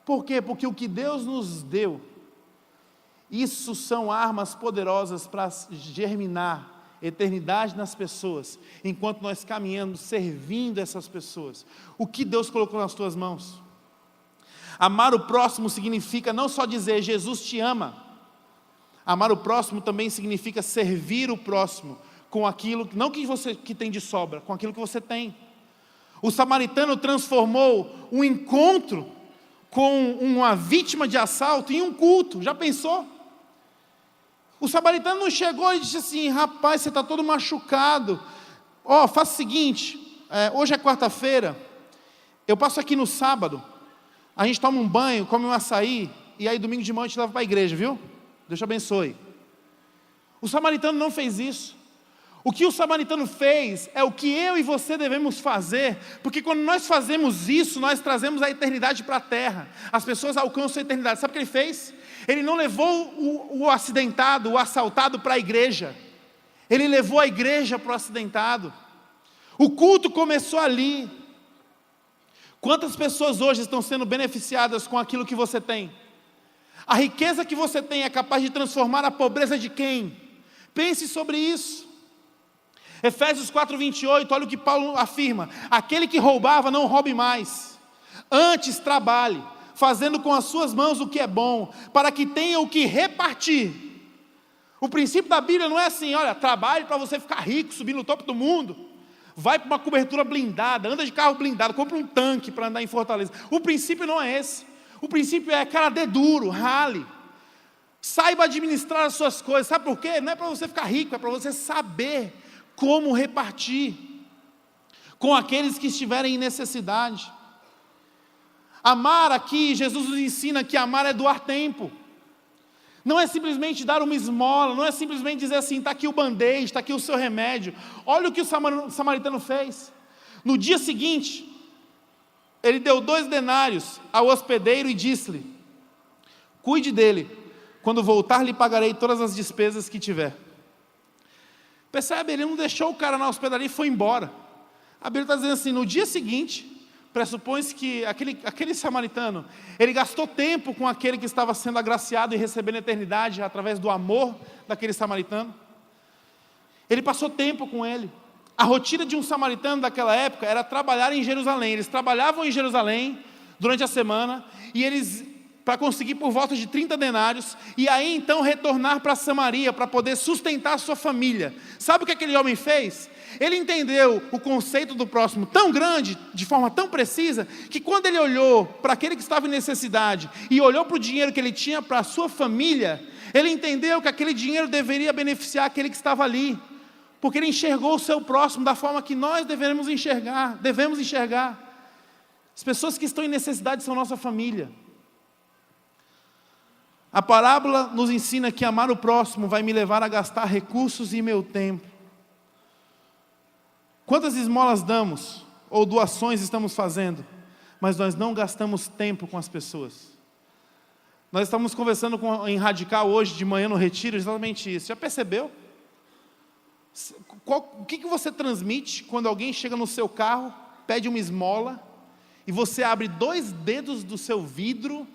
Por quê? Porque o que Deus nos deu, isso são armas poderosas para germinar eternidade nas pessoas, enquanto nós caminhamos, servindo essas pessoas. O que Deus colocou nas tuas mãos? Amar o próximo significa não só dizer Jesus te ama. Amar o próximo também significa servir o próximo com aquilo, não que tem de sobra, com aquilo que você tem. O samaritano transformou um encontro com uma vítima de assalto em um culto. Já pensou? O samaritano não chegou e disse assim: rapaz, você está todo machucado. Faça o seguinte, hoje é quarta-feira, eu passo aqui no sábado, a gente toma um banho, come um açaí, e aí domingo de manhã eu te levo para a igreja, viu? Deus te abençoe. O samaritano não fez isso. O que o samaritano fez é o que eu e você devemos fazer, porque quando nós fazemos isso, nós trazemos a eternidade para a terra. As pessoas alcançam a eternidade. Sabe o que ele fez? Ele não levou o acidentado, o assaltado para a igreja. Ele levou a igreja para o acidentado. O culto começou ali. Quantas pessoas hoje estão sendo beneficiadas com aquilo que você tem? A riqueza que você tem é capaz de transformar a pobreza de quem? Pense sobre isso. Efésios 4:28, olha o que Paulo afirma: aquele que roubava não roube mais, antes trabalhe, fazendo com as suas mãos o que é bom, para que tenha o que repartir. O princípio da Bíblia não é assim: olha, trabalhe para você ficar rico, subir no topo do mundo, vai para uma cobertura blindada, anda de carro blindado, compra um tanque para andar em Fortaleza. O princípio não é esse. O princípio é, cara, dê duro, rale, saiba administrar as suas coisas. Sabe por quê? Não é para você ficar rico, é para você saber como repartir com aqueles que estiverem em necessidade. Amar aqui, Jesus nos ensina que amar é doar tempo. Não é simplesmente dar uma esmola, não é simplesmente dizer assim, está aqui o band-aid, está aqui o seu remédio. Olha o que o samaritano fez. No dia seguinte, ele deu 2 denários ao hospedeiro e disse-lhe: cuide dele, quando voltar lhe pagarei todas as despesas que tiver. Percebe? Ele não deixou o cara na hospedaria e foi embora. A Bíblia está dizendo assim, no dia seguinte, pressupõe-se que aquele samaritano, ele gastou tempo com aquele que estava sendo agraciado e recebendo a eternidade através do amor daquele samaritano. Ele passou tempo com ele. A rotina de um samaritano daquela época era trabalhar em Jerusalém. Eles trabalhavam em Jerusalém durante a semana, e eles, para conseguir por volta de 30 denários, e aí então retornar para Samaria, para poder sustentar a sua família. Sabe o que aquele homem fez? Ele entendeu o conceito do próximo tão grande, de forma tão precisa, que quando ele olhou para aquele que estava em necessidade, e olhou para o dinheiro que ele tinha para a sua família, ele entendeu que aquele dinheiro deveria beneficiar aquele que estava ali, porque ele enxergou o seu próximo da forma que nós devemos enxergar. As pessoas que estão em necessidade são nossa família. A parábola nos ensina que amar o próximo vai me levar a gastar recursos e meu tempo. Quantas esmolas damos, ou doações estamos fazendo, mas nós não gastamos tempo com as pessoas. Nós estamos conversando em Radical hoje de manhã no retiro, exatamente isso. Já percebeu? O que você transmite quando alguém chega no seu carro, pede uma esmola, e você abre 2 dedos do seu vidro,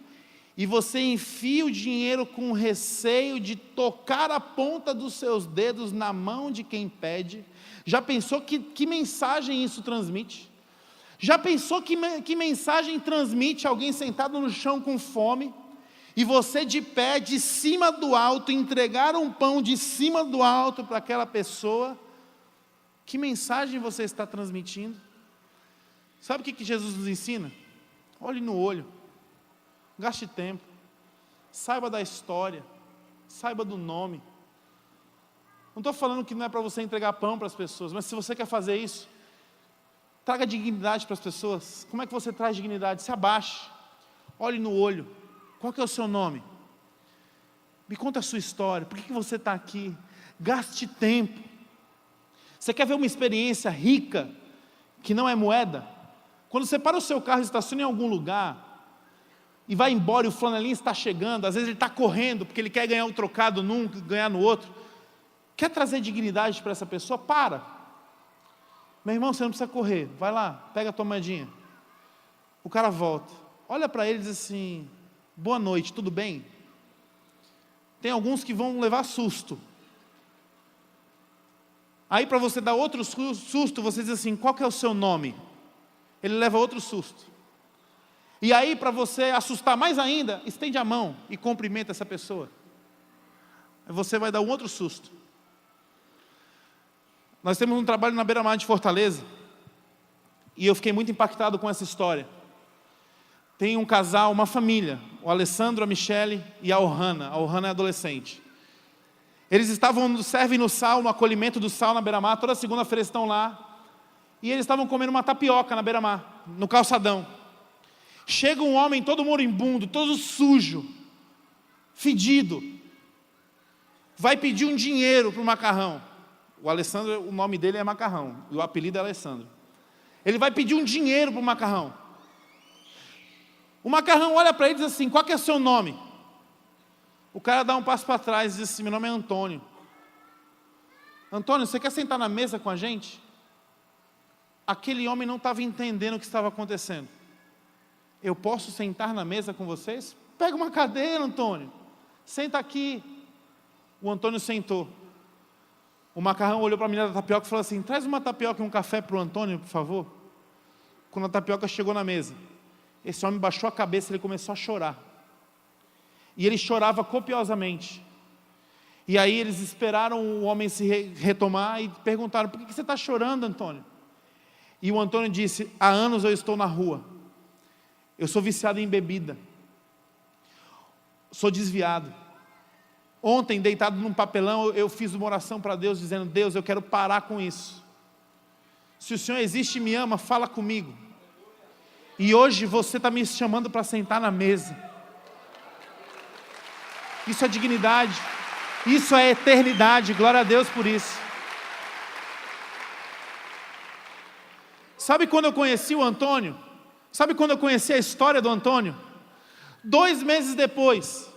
e você enfia o dinheiro com receio de tocar a ponta dos seus dedos na mão de quem pede? Já pensou que mensagem isso transmite? Já pensou que mensagem transmite alguém sentado no chão com fome, e você de pé, de cima do alto, entregar um pão de cima do alto para aquela pessoa? Que mensagem você está transmitindo? Sabe o que Jesus nos ensina? Olhe no olho, gaste tempo, saiba da história, saiba do nome. Não estou falando que não é para você entregar pão para as pessoas, mas se você quer fazer isso, traga dignidade para as pessoas. Como é que você traz dignidade? Se abaixe, olhe no olho. Qual que é o seu nome? Me conta a sua história, por que você está aqui? Gaste tempo. Você quer ver uma experiência rica, que não é moeda? Quando você para o seu carro e estaciona em algum lugar, e vai embora e o flanelinha está chegando, às vezes ele está correndo, porque ele quer ganhar um trocado num, ganhar no outro. Quer trazer dignidade para essa pessoa? Para. Meu irmão, você não precisa correr, vai lá, pega a tua moedinha. O cara volta, olha para ele e diz assim: boa noite, tudo bem? Tem alguns que vão levar susto. Aí para você dar outro susto, você diz assim: qual que é o seu nome? Ele leva outro susto. E aí para você assustar mais ainda, estende a mão e cumprimenta essa pessoa. Aí você vai dar um outro susto. Nós temos um trabalho na beira-mar de Fortaleza, e eu fiquei muito impactado com essa história. Tem um casal, uma família, o Alessandro, a Michele e a Ohana. A Ohana é adolescente. Eles servem no sal, no acolhimento do sal na beira-mar. Toda segunda-feira eles estão lá. E eles estavam comendo uma tapioca na beira-mar, no calçadão. Chega um homem todo moribundo, todo sujo, fedido. Vai pedir um dinheiro para o macarrão. O Alessandro, o nome dele é Macarrão, e o apelido é Alessandro. Ele vai pedir um dinheiro para o macarrão. O macarrão olha para ele e diz assim: qual que é o seu nome? O cara dá um passo para trás e diz assim: meu nome é Antônio. Antônio, você quer sentar na mesa com a gente? Aquele homem não estava entendendo o que estava acontecendo. Eu posso sentar na mesa com vocês? Pega uma cadeira, Antônio. Senta aqui. O Antônio sentou. O macarrão olhou para a menina da tapioca e falou assim: traz uma tapioca e um café para o Antônio, por favor. Quando a tapioca chegou na mesa, esse homem baixou a cabeça e ele começou a chorar. E ele chorava copiosamente. E aí eles esperaram o homem se retomar e perguntaram: por que você está chorando, Antônio? E o Antônio disse: há anos eu estou na rua. Eu sou viciado em bebida. Sou desviado. Ontem, deitado num papelão, eu fiz uma oração para Deus, dizendo: Deus, eu quero parar com isso. Se o Senhor existe e me ama, fala comigo. E hoje você está me chamando para sentar na mesa. Isso é dignidade. Isso é eternidade. Glória a Deus por isso. Sabe quando eu conheci o Antônio? Sabe quando eu conheci a história do Antônio? 2 meses depois,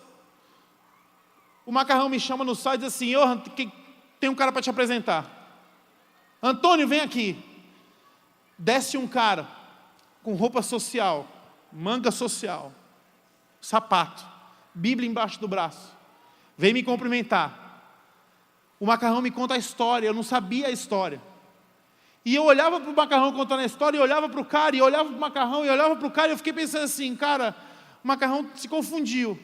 o Macarrão me chama no sal e diz assim: tem um cara para te apresentar. Antônio, vem aqui. Desce um cara com roupa social, manga social, sapato, Bíblia embaixo do braço. Vem me cumprimentar. O Macarrão me conta a história, eu não sabia a história. E eu olhava para o Macarrão contando a história, e olhava para o cara, e olhava para o Macarrão, e olhava para o cara, e eu fiquei pensando assim: cara, o Macarrão se confundiu.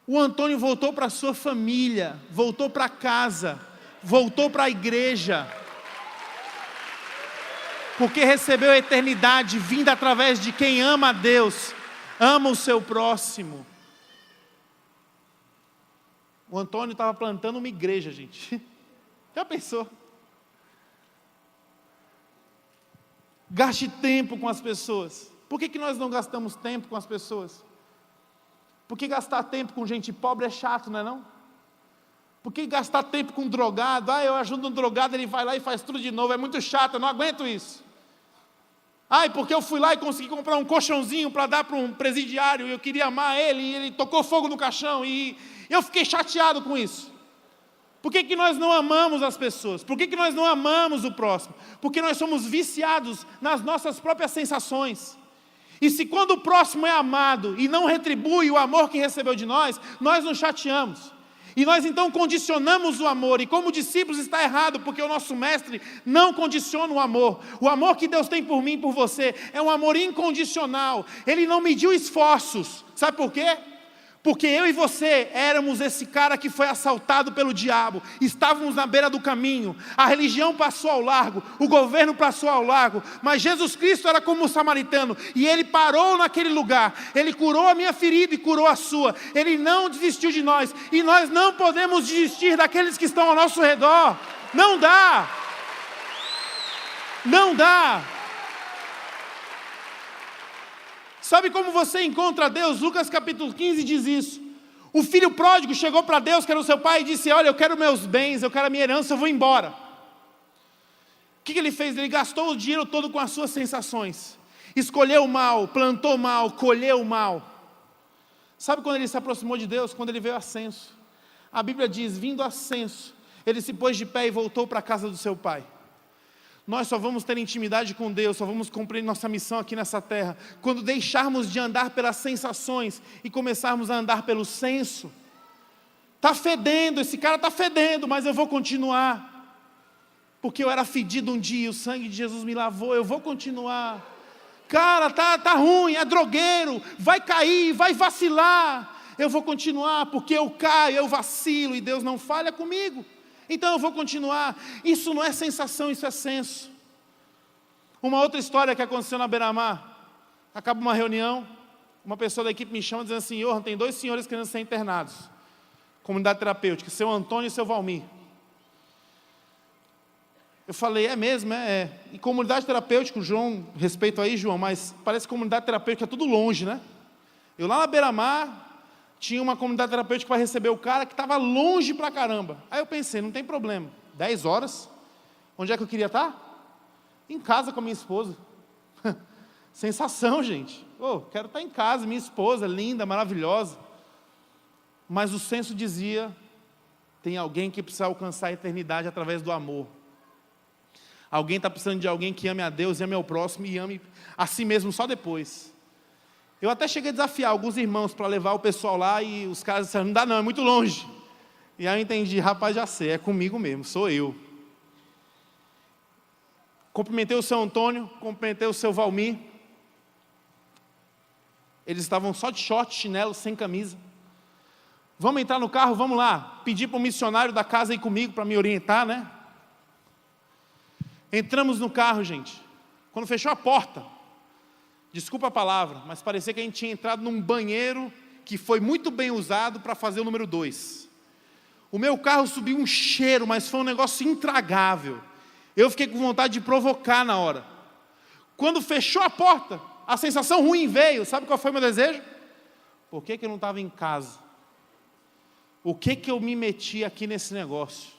O Antônio voltou para a sua família, voltou para casa, voltou para a igreja, porque recebeu a eternidade vinda através de quem ama a Deus, ama o seu próximo. O Antônio estava plantando uma igreja, gente. Já pensou? Gaste tempo com as pessoas. Por que nós não gastamos tempo com as pessoas? Porque gastar tempo com gente pobre é chato, não é não? Por que gastar tempo com drogado? Eu ajudo um drogado, ele vai lá e faz tudo de novo, é muito chato, eu não aguento isso. Porque eu fui lá e consegui comprar um colchãozinho para dar para um presidiário, e eu queria amar ele, e ele tocou fogo no caixão, e eu fiquei chateado com isso. Por que nós não amamos as pessoas? Por que nós não amamos o próximo? Porque nós somos viciados nas nossas próprias sensações. E se quando o próximo é amado e não retribui o amor que recebeu de nós nos chateamos. E nós então condicionamos o amor, e como discípulos está errado, porque o nosso mestre não condiciona o amor. O amor que Deus tem por mim e por você é um amor incondicional. Ele não mediu esforços. Sabe por quê? Porque eu e você éramos esse cara que foi assaltado pelo diabo, estávamos na beira do caminho, a religião passou ao largo, o governo passou ao largo, mas Jesus Cristo era como um samaritano, e Ele parou naquele lugar, Ele curou a minha ferida e curou a sua, Ele não desistiu de nós, e nós não podemos desistir daqueles que estão ao nosso redor. Não dá, não dá. Sabe como você encontra Deus? Lucas capítulo 15 diz isso. O filho pródigo chegou para Deus, que era o seu pai, e disse: olha, eu quero meus bens, eu quero a minha herança, eu vou embora. O que ele fez? Ele gastou o dinheiro todo com as suas sensações. Escolheu o mal, plantou mal, colheu o mal. Sabe quando ele se aproximou de Deus? Quando ele veio a censo. A Bíblia diz: vindo a censo, ele se pôs de pé e voltou para a casa do seu pai. Nós só vamos ter intimidade com Deus, só vamos cumprir nossa missão aqui nessa terra, quando deixarmos de andar pelas sensações e começarmos a andar pelo senso. Está fedendo, esse cara está fedendo, mas eu vou continuar. Porque eu era fedido um dia, o sangue de Jesus me lavou, eu vou continuar. Cara, tá ruim, é drogueiro, vai cair, vai vacilar. Eu vou continuar, porque eu caio, eu vacilo e Deus não falha comigo. Então eu vou continuar. Isso não é sensação, isso é senso. Uma outra história que aconteceu na beira-mar. Acaba uma reunião, uma pessoa da equipe me chama dizendo assim: tem 2 senhores querendo ser internados. Comunidade terapêutica, seu Antônio e seu Valmir. Eu falei: é mesmo? É. E comunidade terapêutica, o João, respeito aí, João, mas parece que comunidade terapêutica é tudo longe, né? Eu lá na beira-mar, tinha uma comunidade terapêutica para receber o cara que estava longe pra caramba. Aí eu pensei: não tem problema, 10 horas, onde é que eu queria estar? Em casa com a minha esposa. Sensação, gente. Quero estar em casa, minha esposa, linda, maravilhosa. Mas o senso dizia: tem alguém que precisa alcançar a eternidade através do amor. Alguém está precisando de alguém que ame a Deus, ame ao próximo e ame a si mesmo só depois. Eu até cheguei a desafiar alguns irmãos para levar o pessoal lá, e os caras disseram: não dá não, é muito longe. E aí eu entendi: rapaz, já sei, é comigo mesmo, sou eu. Cumprimentei o seu Antônio, cumprimentei o seu Valmir. Eles estavam só de short, chinelo, sem camisa. Vamos entrar no carro, vamos lá. Pedi para o missionário da casa ir comigo para me orientar, né? Entramos no carro, gente. Quando fechou a porta, desculpa a palavra, mas parecia que a gente tinha entrado num banheiro que foi muito bem usado para fazer o número 2. O meu carro subiu um cheiro, mas foi um negócio intragável. Eu fiquei com vontade de provocar na hora. Quando fechou a porta, a sensação ruim veio. Sabe qual foi o meu desejo? Por que eu não estava em casa? o que eu me meti aqui nesse negócio?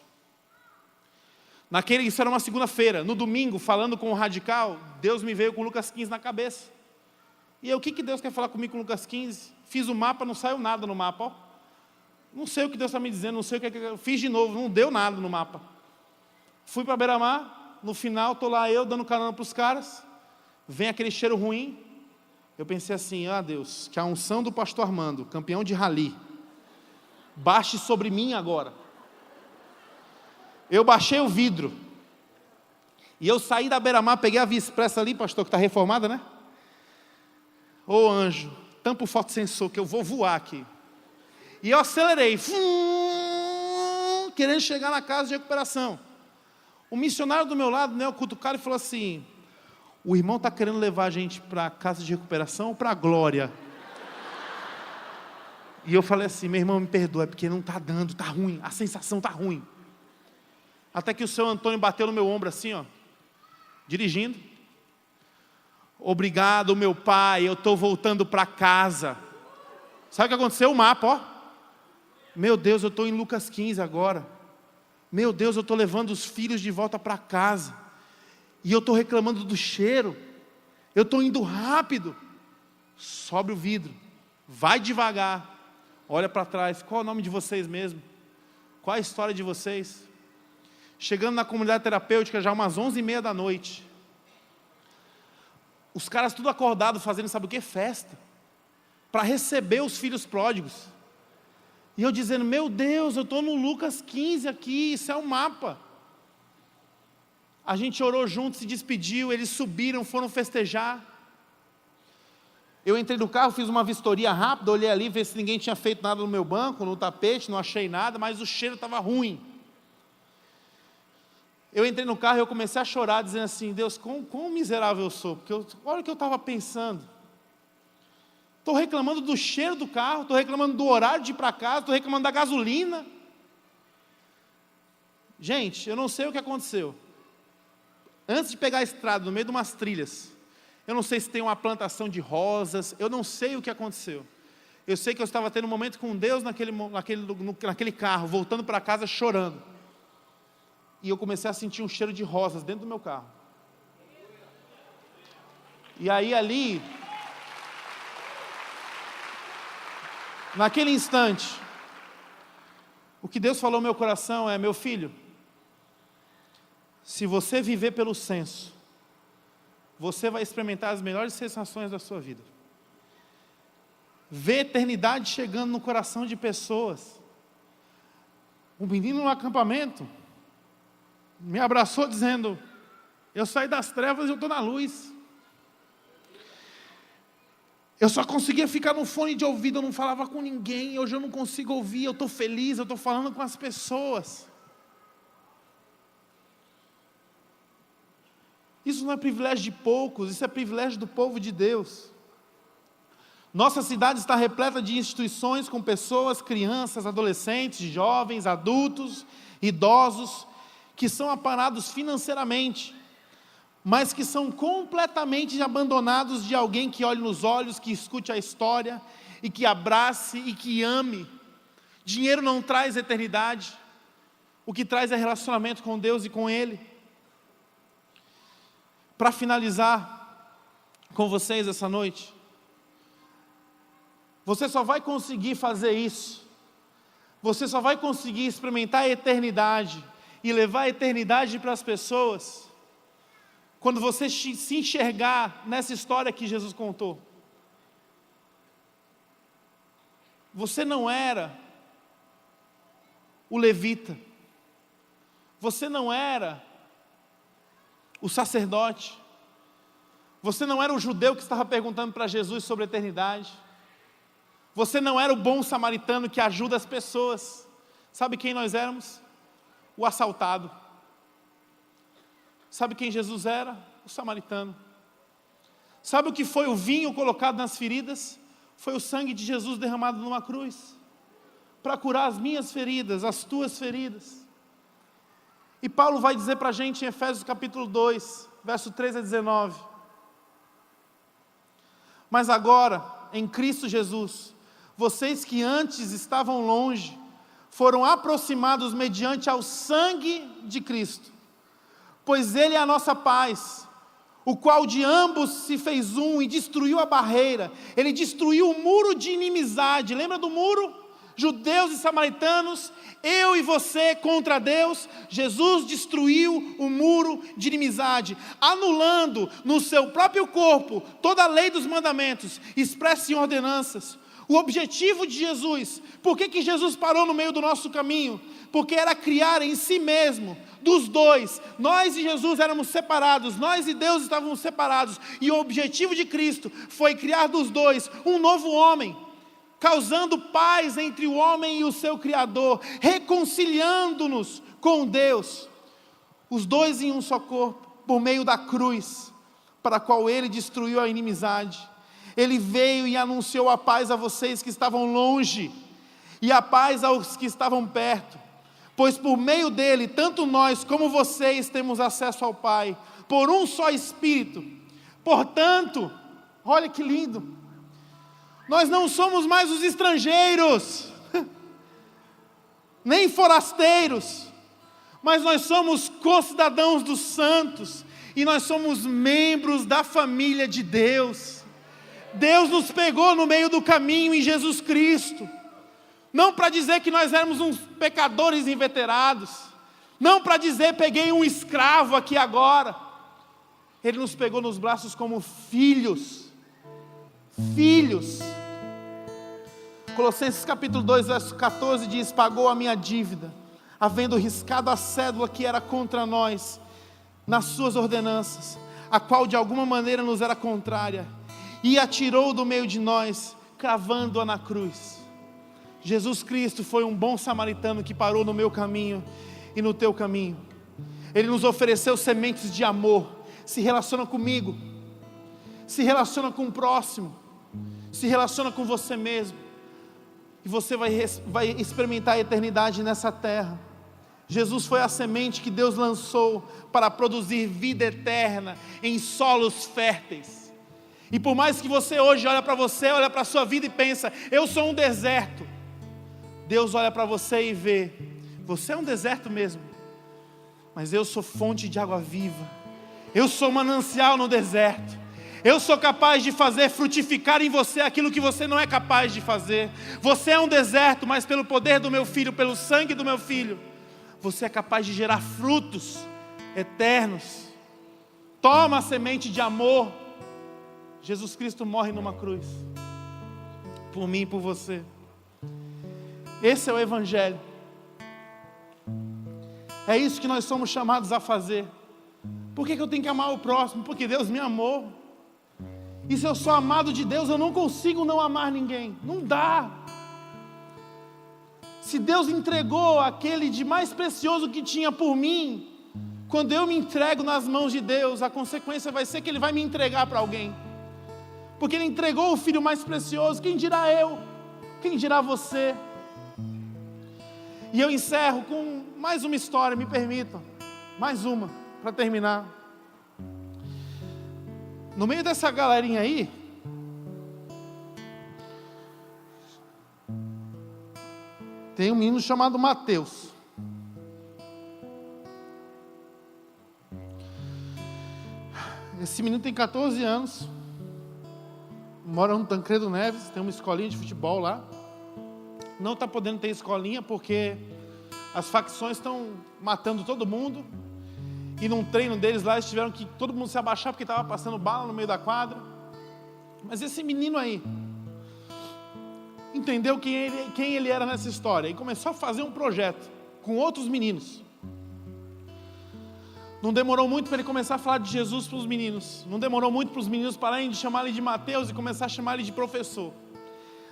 Isso era uma segunda-feira. No domingo, falando com o Radical, Deus me veio com Lucas 15 na cabeça. E aí, o que Deus quer falar comigo com Lucas 15? Fiz o mapa, não saiu nada no mapa. Ó. Não sei o que Deus está me dizendo, não sei o que eu fiz de novo, não deu nada no mapa. Fui para Beira-Mar, no final, estou lá eu dando carona para os caras, vem aquele cheiro ruim. Eu pensei assim, Deus, que a unção do pastor Armando, campeão de rally, baixe sobre mim agora. Eu baixei o vidro, e eu saí da Beira-Mar, peguei a Via Expressa ali, pastor, que está reformada, né? Ô anjo, tampa o fotossensor que eu vou voar aqui. E eu acelerei, querendo chegar na casa de recuperação. O missionário do meu lado, o cutucado, e falou assim, o irmão está querendo levar a gente para a casa de recuperação ou para a glória? E eu falei assim, meu irmão, me perdoa, é porque não está dando, está ruim, a sensação está ruim. Até que o seu Antônio bateu no meu ombro assim, dirigindo. Obrigado, meu pai, eu estou voltando para casa. Sabe o que aconteceu? O mapa, Meu Deus, eu estou em Lucas 15 agora. Meu Deus, eu estou levando os filhos de volta para casa. E eu estou reclamando do cheiro. Eu estou indo rápido. Sobe o vidro. Vai devagar. Olha para trás. Qual é o nome de vocês mesmo? Qual a história de vocês? Chegando na comunidade terapêutica já umas 11h30 da noite. Os caras tudo acordados fazendo, sabe o que? Festa. Para receber os filhos pródigos. E eu dizendo, meu Deus, eu estou no Lucas 15 aqui, isso é um mapa. A gente orou junto, se despediu, eles subiram, foram festejar. Eu entrei no carro, fiz uma vistoria rápida, olhei ali, ver se ninguém tinha feito nada no meu banco, no tapete, não achei nada, mas o cheiro estava ruim. Eu entrei no carro e eu comecei a chorar, dizendo assim, Deus, quão miserável eu sou, porque olha o que eu estava pensando. Estou reclamando do cheiro do carro, estou reclamando do horário de ir para casa, estou reclamando da gasolina. Gente, eu não sei o que aconteceu. Antes de pegar a estrada, no meio de umas trilhas, eu não sei se tem uma plantação de rosas, eu não sei o que aconteceu. Eu sei que eu estava tendo um momento com Deus naquele carro, voltando para casa chorando. E eu comecei a sentir um cheiro de rosas dentro do meu carro. E aí ali, naquele instante, o que Deus falou no meu coração é, meu filho, se você viver pelo senso, você vai experimentar as melhores sensações da sua vida. Ver eternidade chegando no coração de pessoas. Um menino no acampamento me abraçou dizendo, eu saí das trevas e eu estou na luz. Eu só conseguia ficar no fone de ouvido, eu não falava com ninguém, hoje eu não consigo ouvir, eu estou feliz, eu estou falando com as pessoas. Isso não é privilégio de poucos, isso é privilégio do povo de Deus. Nossa cidade está repleta de instituições com pessoas, crianças, adolescentes, jovens, adultos, idosos, que são aparados financeiramente, mas que são completamente abandonados de alguém que olhe nos olhos, que escute a história, e que abrace e que ame. Dinheiro não traz eternidade, o que traz é relacionamento com Deus e com Ele. Para finalizar com vocês essa noite, você só vai conseguir fazer isso, você só vai conseguir experimentar a eternidade e levar a eternidade para as pessoas, quando você se enxergar nessa história que Jesus contou. Você não era o levita, você não era o sacerdote, você não era o judeu que estava perguntando para Jesus sobre a eternidade, você não era o bom samaritano que ajuda as pessoas. Sabe quem nós éramos? O assaltado. Sabe quem Jesus era? O samaritano. Sabe o que foi o vinho colocado nas feridas? Foi o sangue de Jesus derramado numa cruz, para curar as minhas feridas, as tuas feridas. E Paulo vai dizer para a gente em Efésios capítulo 2, verso 13 a 19. Mas agora, em Cristo Jesus, vocês que antes estavam longe, foram aproximados mediante ao sangue de Cristo, pois Ele é a nossa paz, o qual de ambos se fez um e destruiu a barreira. Ele destruiu o muro de inimizade. Lembra do muro? Judeus e samaritanos, eu e você contra Deus. Jesus destruiu o muro de inimizade, anulando no seu próprio corpo toda a lei dos mandamentos, expressa em ordenanças. O objetivo de Jesus, por que Jesus parou no meio do nosso caminho? Porque era criar em si mesmo, dos dois, nós e Jesus éramos separados, nós e Deus estávamos separados, e o objetivo de Cristo foi criar dos dois um novo homem, causando paz entre o homem e o seu Criador, reconciliando-nos com Deus, os dois em um só corpo, por meio da cruz, para a qual Ele destruiu a inimizade. Ele veio e anunciou a paz a vocês que estavam longe, e a paz aos que estavam perto, pois por meio dele, tanto nós como vocês temos acesso ao Pai, por um só Espírito. Portanto, olha que lindo, nós não somos mais os estrangeiros, nem forasteiros, mas nós somos concidadãos dos santos, e nós somos membros da família de Deus. Deus nos pegou no meio do caminho em Jesus Cristo, não para dizer que nós éramos uns pecadores inveterados, não para dizer peguei um escravo aqui agora. Ele nos pegou nos braços como filhos. Colossenses capítulo 2, verso 14 diz: pagou a minha dívida, havendo riscado a cédula que era contra nós, nas suas ordenanças, a qual de alguma maneira nos era contrária, e atirou do meio de nós, cravando-a na cruz. Jesus Cristo foi um bom samaritano que parou no meu caminho e no teu caminho. Ele nos ofereceu sementes de amor. Se relaciona comigo, se relaciona com o próximo, se relaciona com você mesmo, e você vai experimentar a eternidade nessa terra. Jesus foi a semente que Deus lançou para produzir vida eterna em solos férteis. E por mais que você hoje olha para você, olha para a sua vida e pensa, eu sou um deserto, Deus olha para você e vê, você é um deserto mesmo, mas eu sou fonte de água viva, eu sou manancial no deserto, eu sou capaz de fazer frutificar em você aquilo que você não é capaz de fazer. Você é um deserto, mas pelo poder do meu Filho, pelo sangue do meu Filho, você é capaz de gerar frutos eternos. Toma a semente de amor. Jesus Cristo morre numa cruz, por mim e por você. Esse é o Evangelho. É isso que nós somos chamados a fazer. Por que eu tenho que amar o próximo? Porque Deus me amou. E se eu sou amado de Deus, eu não consigo não amar ninguém. Não dá. Se Deus entregou aquele de mais precioso que tinha por mim, quando eu me entrego nas mãos de Deus, a consequência vai ser que Ele vai me entregar para alguém. Porque Ele entregou o Filho mais precioso. Quem dirá eu? Quem dirá você? E eu encerro com mais uma história, me permitam. Mais uma, para terminar. No meio dessa galerinha aí, tem um menino chamado Mateus. Esse menino tem 14 anos. Mora no Tancredo Neves, tem uma escolinha de futebol lá. Não está podendo ter escolinha porque as facções estão matando todo mundo. E num treino deles lá, eles tiveram que todo mundo se abaixar porque estava passando bala no meio da quadra. Mas esse menino aí entendeu quem ele era nessa história e começou a fazer um projeto com outros meninos. Não demorou muito para ele começar a falar de Jesus para os meninos. Não demorou muito para os meninos pararem de chamar ele de Mateus e começar a chamar ele de professor.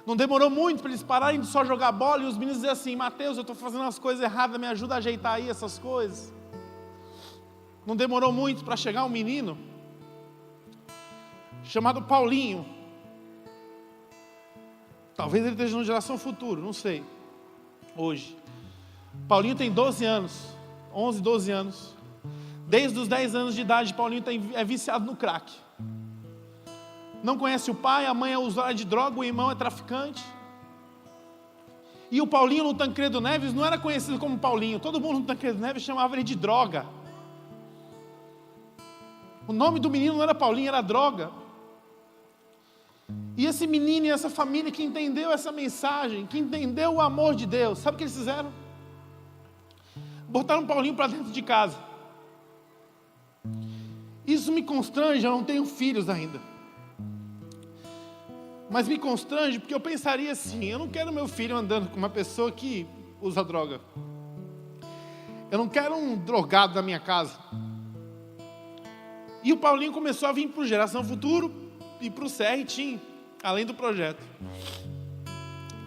Não demorou muito para eles pararem de só jogar bola e os meninos dizer assim: Mateus, eu estou fazendo as coisas erradas, me ajuda a ajeitar aí essas coisas. Não demorou muito para chegar um menino chamado Paulinho. Talvez ele esteja na geração futura, não sei. Hoje. Paulinho tem 12 anos, 11, 12 anos. Desde os 10 anos de idade, Paulinho é viciado no crack. Não conhece o pai, a mãe é usuária de droga, o irmão é traficante. E o Paulinho no Tancredo Neves não era conhecido como Paulinho. Todo mundo no Tancredo Neves chamava ele de droga. O nome do menino não era Paulinho, era droga. E esse menino e essa família que entendeu essa mensagem, que entendeu o amor de Deus, sabe o que eles fizeram? Botaram o Paulinho para dentro de casa. Isso me constrange, eu não tenho filhos ainda. Mas me constrange porque eu pensaria assim, eu não quero meu filho andando com uma pessoa que usa droga. Eu não quero um drogado na minha casa. E o Paulinho começou a vir para o Geração Futuro e para o CR Team, além do projeto.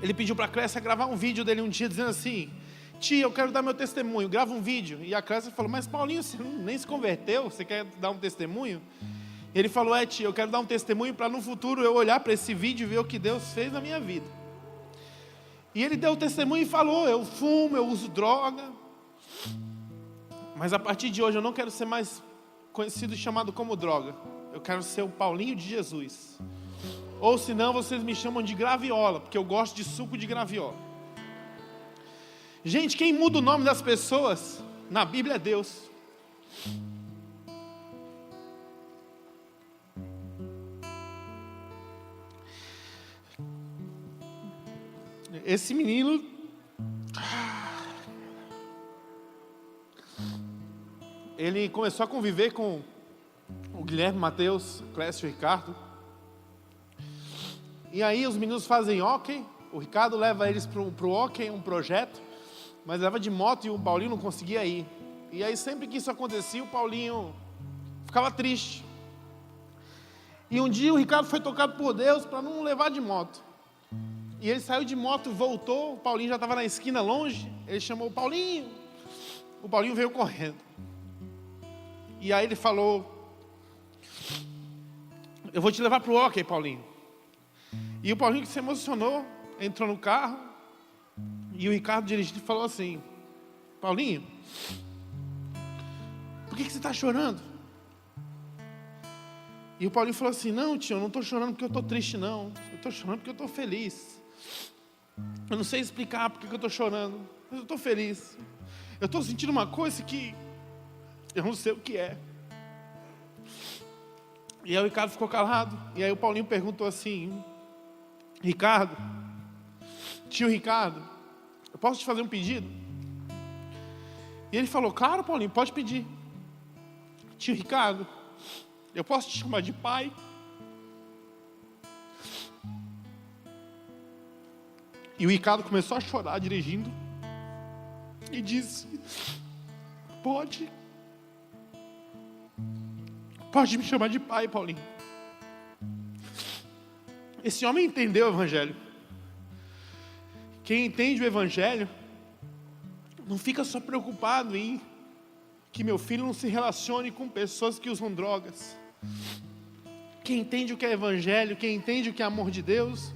Ele pediu para a Clécia gravar um vídeo dele um dia dizendo assim: tia, eu quero dar meu testemunho, grava um vídeo. E a Clécia falou: mas Paulinho, você nem se converteu, você quer dar um testemunho? Ele falou: tia, eu quero dar um testemunho para no futuro eu olhar para esse vídeo e ver o que Deus fez na minha vida. E ele deu o testemunho e falou: eu fumo, eu uso droga, mas a partir de hoje eu não quero ser mais conhecido e chamado como droga. Eu quero ser o Paulinho de Jesus. Ou senão vocês me chamam de graviola, porque eu gosto de suco de graviola. Gente, quem muda o nome das pessoas na Bíblia é Deus. Esse menino, ele começou a conviver com o Guilherme, Mateus, Clécio e Ricardo. E aí os meninos fazem hóquei. O Ricardo leva eles para o hóquei, um projeto, mas leva de moto e o Paulinho não conseguia ir. E aí sempre que isso acontecia, o Paulinho ficava triste. E um dia o Ricardo foi tocado por Deus para não levar de moto. E ele saiu de moto, voltou, o Paulinho já estava na esquina longe, ele chamou o Paulinho veio correndo. E aí ele falou: eu vou te levar para o hóquei, Paulinho. E o Paulinho, que se emocionou, entrou no carro, e o Ricardo dirigindo falou assim: Paulinho, por que você está chorando? E o Paulinho falou assim: não, tio, eu não estou chorando porque eu estou triste, não. Eu estou chorando porque eu estou feliz. Eu não sei explicar porque eu estou chorando, mas eu estou feliz. Eu estou sentindo uma coisa que eu não sei o que é. E aí o Ricardo ficou calado. E aí o Paulinho perguntou assim: Ricardo, tio Ricardo, eu posso te fazer um pedido? E ele falou: claro, Paulinho, pode pedir. Tio Ricardo, eu posso te chamar de pai? E o Ricardo começou a chorar dirigindo e disse: pode me chamar de pai, Paulinho. Esse homem entendeu o Evangelho. Quem entende o Evangelho não fica só preocupado em que meu filho não se relacione com pessoas que usam drogas. Quem entende o que é Evangelho, quem entende o que é amor de Deus,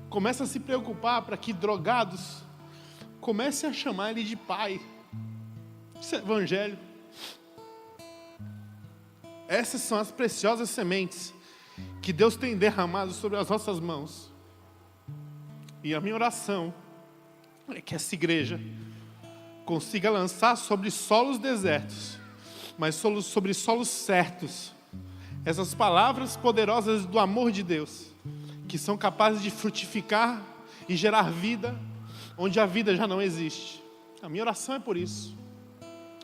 começa a se preocupar para que drogados comecem a chamar ele de pai. Isso é Evangelho. Essas são as preciosas sementes que Deus tem derramado sobre as nossas mãos. E a minha oração é que essa igreja consiga lançar sobre solos desertos, mas sobre solos certos, essas palavras poderosas do amor de Deus, que são capazes de frutificar e gerar vida onde a vida já não existe. A minha oração é por isso.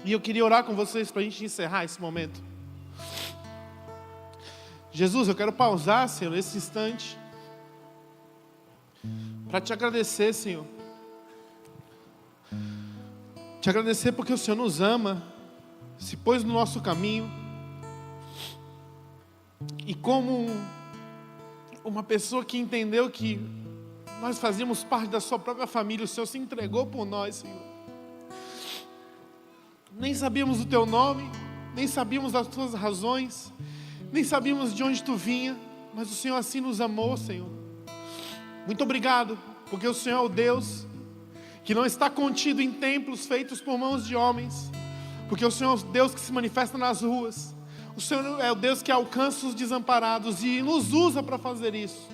E eu queria orar com vocês para a gente encerrar esse momento. Jesus, eu quero pausar, Senhor, nesse instante, para te agradecer, Senhor. Te agradecer porque o Senhor nos ama, se pôs no nosso caminho, e como uma pessoa que entendeu que nós fazíamos parte da sua própria família, o Senhor se entregou por nós, Senhor. Nem sabíamos o teu nome, nem sabíamos das tuas razões, nem sabíamos de onde tu vinha, mas o Senhor assim nos amou, Senhor. Muito obrigado, porque o Senhor é o Deus que não está contido em templos feitos por mãos de homens, porque o Senhor é o Deus que se manifesta nas ruas. O Senhor é o Deus que alcança os desamparados e nos usa para fazer isso.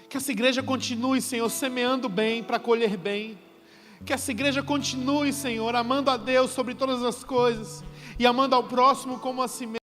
Que essa igreja continue, Senhor, semeando bem para colher bem. Que essa igreja continue, Senhor, amando a Deus sobre todas as coisas e amando ao próximo como a si mesmo.